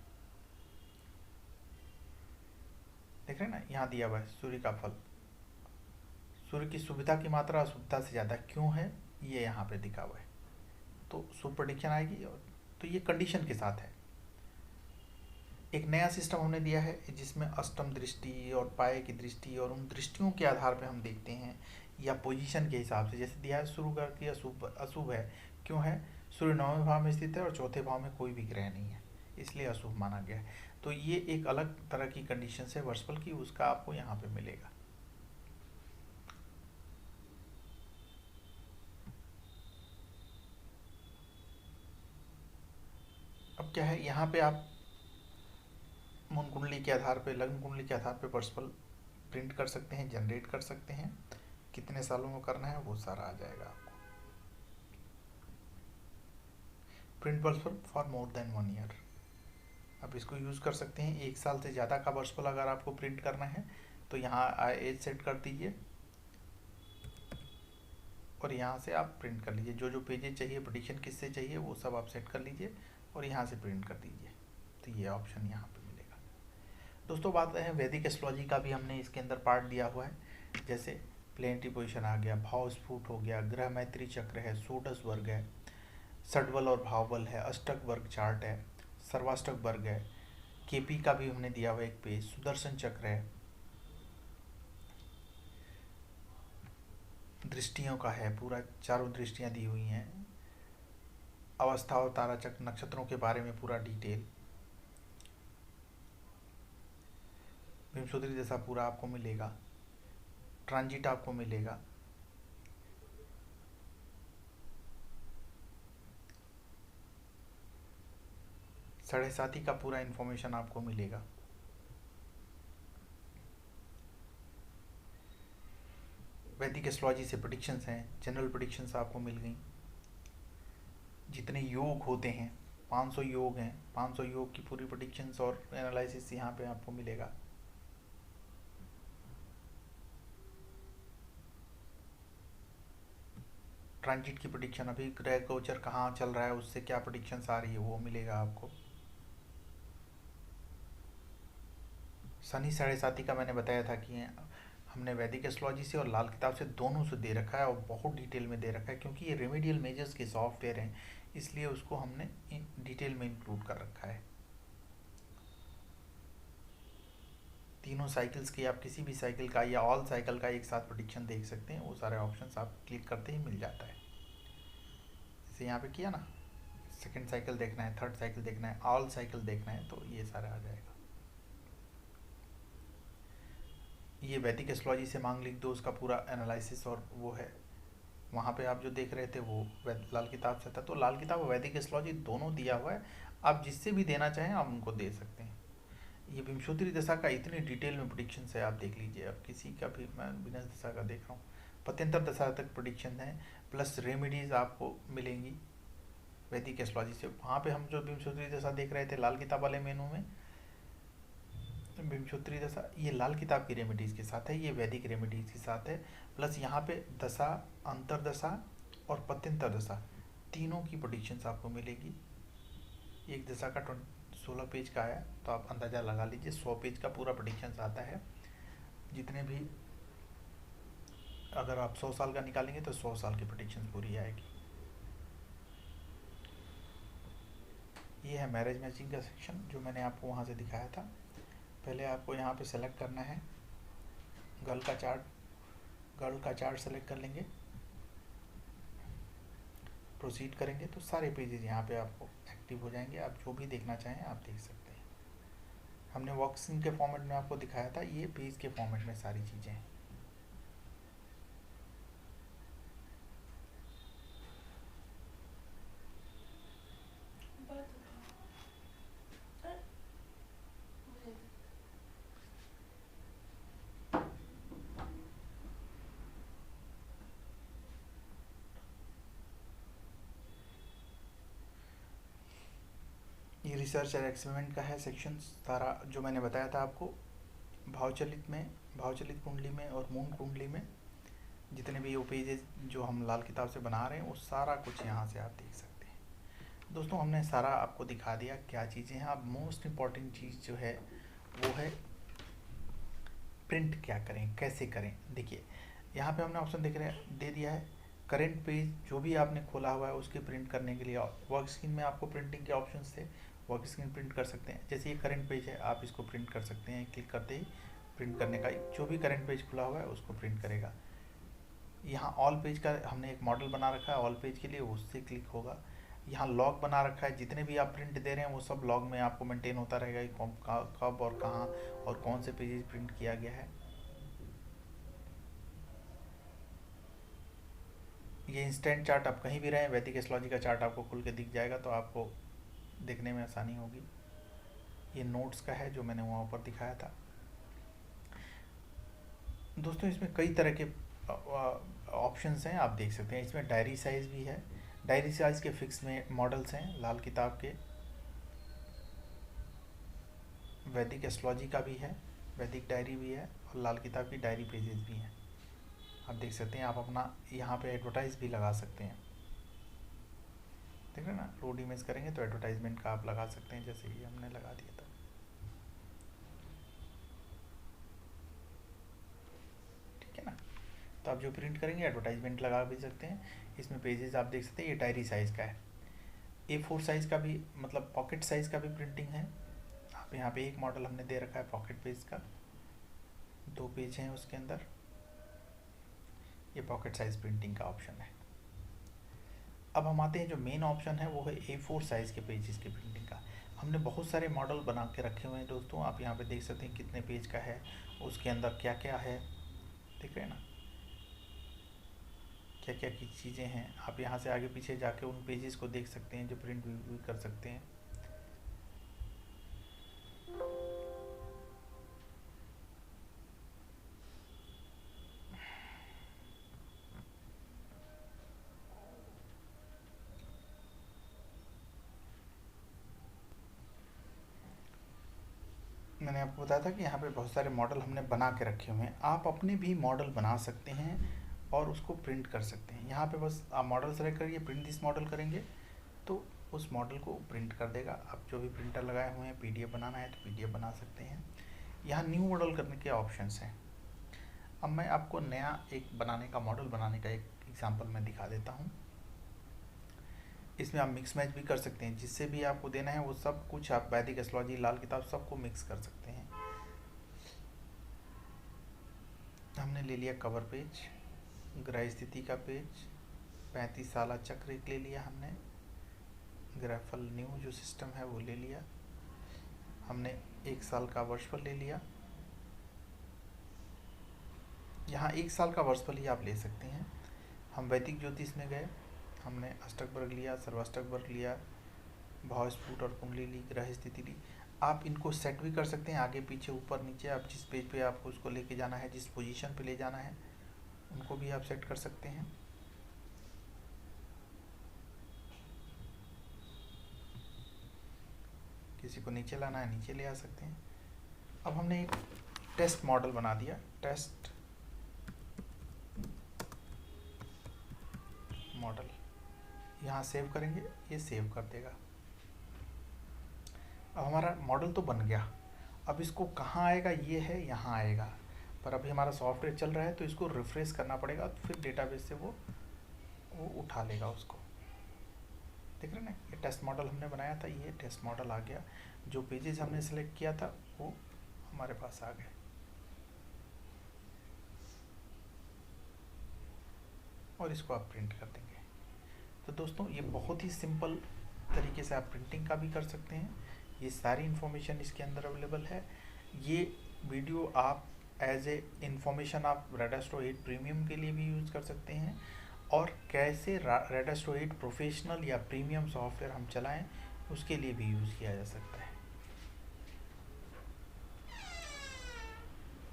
S1: देख रहे हैं ना, यहाँ दिया हुआ है सूर्य का फल, सूर्य की सुविधा की मात्रा अशुभता से ज़्यादा क्यों है, ये यहाँ पे दिखा हुआ है। तो शुभ प्रेडिक्शन आएगी। और तो ये कंडीशन के साथ है। एक नया सिस्टम हमने दिया है जिसमें अष्टम दृष्टि और पाए की दृष्टि, और उन दृष्टियों के आधार पर हम देखते हैं या पोजीशन के हिसाब से। जैसे दिया है शुरू करके अशुभ अशुभ है, क्यों है, सूर्य 9वें भाव में स्थित है और चौथे भाव में कोई भी ग्रह नहीं है, इसलिए अशुभ माना गया है। तो ये एक अलग तरह की कंडीशन है वर्षफल की, उसका आपको यहाँ पे मिलेगा। अब क्या है, यहाँ पे आप मून कुंडली के आधार पे, लग्न कुंडली के आधार पे वर्षफल प्रिंट कर सकते हैं, जनरेट कर सकते हैं। कितने सालों में करना है वो सारा आ जाएगा आपको। प्रिंट वर्षफल फॉर मोर देन 1 ईयर, आप इसको यूज़ कर सकते हैं। 1 साल से ज़्यादा का वर्षफल अगर आपको प्रिंट करना है तो यहाँ एज सेट कर दीजिए और यहाँ से आप प्रिंट कर लीजिए। जो जो पेजेस चाहिए, प्रेडिक्शन किससे चाहिए, वो सब आप सेट कर लीजिए और यहाँ से प्रिंट कर दीजिए। तो ये ऑप्शन यहाँ पे मिलेगा। दोस्तों बात है वैदिक एस्ट्रोलॉजी का भी हमने इसके अंदर पार्ट दिया हुआ है। जैसे प्लेनेटरी पोजिशन आ गया, भाव स्फुट हो गया, ग्रह मैत्री चक्र है, षोडश वर्ग है, षडबल और भावबल है, अष्टक वर्ग चार्ट है, सर्वाष्टक वर्ग है, केपी का भी हमने दिया हुआ एक पेज, सुदर्शन चक्र है, दृष्टियों का है, पूरा चारों दृष्टियां दी हुई हैं, अवस्था और तारा चक्र नक्षत्रों के बारे में पूरा डिटेल, विंशोत्तरी दशा पूरा आपको मिलेगा, ट्रांजिट आपको मिलेगा, साढ़े साथी का पूरा इन्फॉर्मेशन आपको मिलेगा। वैदिक एस्ट्रोलॉजी से प्रेडिक्शंस हैं, जनरल प्रेडिक्शंस आपको मिल गई। जितने योग होते हैं 500 योग हैं, 500 योग की पूरी प्रेडिक्शंस और एनालिसिस यहाँ पे आपको मिलेगा। ट्रांजिट की प्रेडिक्शन, अभी ग्रह गोचर कहाँ चल रहा है, उससे क्या प्रेडिक्शंस आ रही है, वो मिलेगा आपको। शनि साढ़े साथी का मैंने बताया था कि हमने वैदिक एस्ट्रोलॉजी से और लाल किताब से दोनों से दे रखा है और बहुत डिटेल में दे रखा है, क्योंकि ये रेमेडियल मेजर्स के सॉफ्टवेयर हैं, इसलिए उसको हमने डिटेल में इंक्लूड कर रखा है। तीनों साइकिल्स की आप किसी भी साइकिल का या ऑल साइकिल का एक साथ प्रेडिक्शन देख सकते हैं। वो सारे ऑप्शंस आप क्लिक करते ही मिल जाता है। जैसे यहाँ पे किया ना, सेकंड साइकिल देखना है, थर्ड साइकिल देखना है, ऑल साइकिल देखना है, तो ये सारा आ जाएगा। ये वैदिक एस्ट्रोलॉजी से मांगलिक दोष का पूरा एनालिसिस और वो है। वहाँ पे आप जो देख रहे थे वो लाल किताब से था, तो लाल किताब और वैदिक एस्ट्रोलॉजी दोनों दिया हुआ है। आप जिससे भी देना चाहें आप उनको दे सकते हैं। ये विंशोत्तरी दशा का इतनी डिटेल में प्रेडिक्शन है, आप देख लीजिए। अब किसी का भी, मैं बिना दशा का देख रहा हूँ, पत्यंतर दशा तक प्रेडिक्शन है, प्लस रेमेडीज आपको मिलेंगी वैदिक एस्ट्रोलॉजी से। वहाँ पे हम जो विंशोत्तरी दशा देख रहे थे लाल किताब वाले मेनू में, विंशोत्तरी दशा ये लाल किताब की रेमेडीज़ के साथ है, ये वैदिक रेमेडीज़ के साथ है। प्लस यहाँ पे दशा, अंतरदशा और पत्यंतर दशा तीनों की प्रेडिक्शंस आपको मिलेगी। एक दशा का 16 पेज का है, तो आप अंदाज़ा लगा लीजिए 100 पेज का पूरा प्रेडिक्शंस आता है। जितने भी, अगर आप 100 साल का निकालेंगे तो 100 साल की प्रेडिक्शंस पूरी आएगी। ये है मैरिज मैचिंग का सेक्शन जो मैंने आपको वहाँ से दिखाया था। पहले आपको यहाँ पे सेलेक्ट करना है गर्ल का चार्ट सेलेक्ट कर लेंगे, प्रोसीड करेंगे तो सारे पेजेस यहाँ पे आपको एक्टिव हो जाएंगे। आप जो भी देखना चाहें आप देख सकते हैं। हमने वर्कशीट के फॉर्मेट में आपको दिखाया था, ये पेज के फॉर्मेट में सारी चीज़ें हैं। रिसर्च और एक्सपेरिमेंट का है सेक्शन सारा, जो मैंने बताया था आपको। भावचलित कुंडली में और मून कुंडली में जितने भी वो पेजेस जो हम लाल किताब से बना रहे हैं वो सारा कुछ यहाँ से आप देख सकते हैं। दोस्तों हमने सारा आपको दिखा दिया क्या चीज़ें हैं। अब मोस्ट इम्पॉर्टेंट चीज़ जो है वो है प्रिंट क्या करें, कैसे करें। देखिए यहाँ पे हमने ऑप्शन दे दिया है करेंट पेज, जो भी आपने खोला हुआ है उसके प्रिंट करने के लिए वर्क स्क्रीन में आपको प्रिंटिंग के ऑप्शंस थे, वर्क स्क्रीन प्रिंट कर सकते हैं। जैसे ये करेंट पेज है, आप इसको प्रिंट कर सकते हैं, क्लिक करते ही प्रिंट करने का, जो भी करेंट पेज खुला हुआ है उसको प्रिंट करेगा। यहाँ ऑल पेज का हमने एक मॉडल बना रखा है ऑल पेज के लिए, उससे क्लिक होगा। यहाँ लॉग बना रखा है, जितने भी आप प्रिंट दे रहे हैं वो सब लॉग में आपको मेंटेन होता रहेगा कब और कहाँ और कौन से पेजेस प्रिंट किया गया है। ये इंस्टेंट चार्ट, आप कहीं भी रहें वैदिक एस्ट्रोलॉजी का चार्ट आपको खुल के दिख जाएगा, तो आपको देखने में आसानी होगी। ये नोट्स का है जो मैंने वहाँ ऊपर दिखाया था। दोस्तों इसमें कई तरह के ऑप्शंस हैं, आप देख सकते हैं। इसमें डायरी साइज भी है, डायरी साइज के फिक्स में मॉडल्स हैं लाल किताब के। वैदिक एस्ट्रोलॉजी का भी है, वैदिक डायरी भी है और लाल किताब की डायरी पेजेस भी हैं, आप देख सकते हैं। आप अपना यहाँ पे एडवर्टाइज भी लगा सकते हैं, देख रहे हैं ना, रोड इमेज करेंगे तो एडवर्टाइजमेंट का आप लगा सकते हैं, जैसे ये हमने लगा दिया था। ठीक है ना, तो आप जो प्रिंट करेंगे एडवर्टाइजमेंट लगा भी सकते हैं। इसमें पेजेस आप देख सकते हैं, ये डायरी साइज़ का है। A4 साइज़ का भी, मतलब पॉकेट साइज़ का भी प्रिंटिंग है। आप यहाँ पे एक मॉडल हमने दे रखा है पॉकेट पेज का, 2 पेज हैं उसके अंदर। ये पॉकेट साइज प्रिंटिंग का ऑप्शन है। अब हम आते हैं, जो मेन ऑप्शन है वो है A4 साइज़ के पेजेस की प्रिंटिंग का। हमने बहुत सारे मॉडल बना के रखे हुए हैं दोस्तों, आप यहाँ पे देख सकते हैं कितने पेज का है, उसके अंदर क्या क्या है, देख रहे हैं ना, क्या क्या की चीज़ें हैं। आप यहाँ से आगे पीछे जाके उन पेजेस को देख सकते हैं जो प्रिंट भी कर सकते हैं। मैंने आपको बताया था कि यहाँ पे बहुत सारे मॉडल हमने बना के रखे हुए हैं, आप अपने भी मॉडल बना सकते हैं और उसको प्रिंट कर सकते हैं। यहाँ पे बस आप मॉडल सेलेक्ट करिए, प्रिंट दिस मॉडल करेंगे तो उस मॉडल को प्रिंट कर देगा। आप जो भी प्रिंटर लगाए हुए हैं, PDF बनाना है तो PDF बना सकते हैं। यहाँ न्यू मॉडल करने के ऑप्शंस हैं। अब मैं आपको नया एक बनाने का, मॉडल बनाने का एक एग्जाम्पल मैं दिखा देता हूँ। इसमें आप मिक्स मैच भी कर सकते हैं, जिससे भी आपको देना है वो सब कुछ आप वैदिक एस्ट्रोलॉजी, लाल किताब सबको मिक्स कर सकते हैं। हमने ले लिया कवर पेज, ग्रह स्थिति का पेज, 35 साला चक्र एक ले लिया हमने, ग्राफल न्यू जो सिस्टम है वो ले लिया हमने, 1 साल का वर्षफल ले लिया। यहाँ 1 साल का वर्षफल ही आप ले सकते हैं। हम वैदिक ज्योतिष में गए, हमने अष्टक वर्ग लिया, सर्वाष्टक वर्ग लिया, भाव स्फुट और कुंडली ली, ग्रह स्थिति ली। आप इनको सेट भी कर सकते हैं आगे पीछे ऊपर नीचे, आप जिस पेज पे आपको उसको लेके जाना है, जिस पोजीशन पे ले जाना है उनको भी आप सेट कर सकते हैं। किसी को नीचे लाना है नीचे ले आ सकते हैं। अब हमने एक टेस्ट मॉडल बना दिया, टेस्ट मॉडल, यहाँ सेव करेंगे, ये सेव कर देगा। अब हमारा मॉडल तो बन गया, अब इसको कहाँ आएगा, ये है यहाँ आएगा, पर अभी हमारा सॉफ्टवेयर चल रहा है तो इसको रिफ्रेश करना पड़ेगा, तो फिर डेटाबेस से वो उठा लेगा उसको। देख रहे हैं ना, ये टेस्ट मॉडल हमने बनाया था, ये टेस्ट मॉडल आ गया। जो पेजेस हमने सेलेक्ट किया था वो हमारे पास आ गए और इसको आप प्रिंट कर देंगे। तो दोस्तों ये बहुत ही सिंपल तरीके से आप प्रिंटिंग का भी कर सकते हैं। ये सारी इन्फॉर्मेशन इसके अंदर अवेलेबल है। ये वीडियो आप एज ए इन्फॉर्मेशन आप रेडास्ट्रो 8 प्रीमियम के लिए भी यूज़ कर सकते हैं, और कैसे रेडास्ट्रो 8 प्रोफेशनल या प्रीमियम सॉफ्टवेयर हम चलाएं उसके लिए भी यूज़ किया जा सकता है।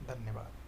S1: धन्यवाद।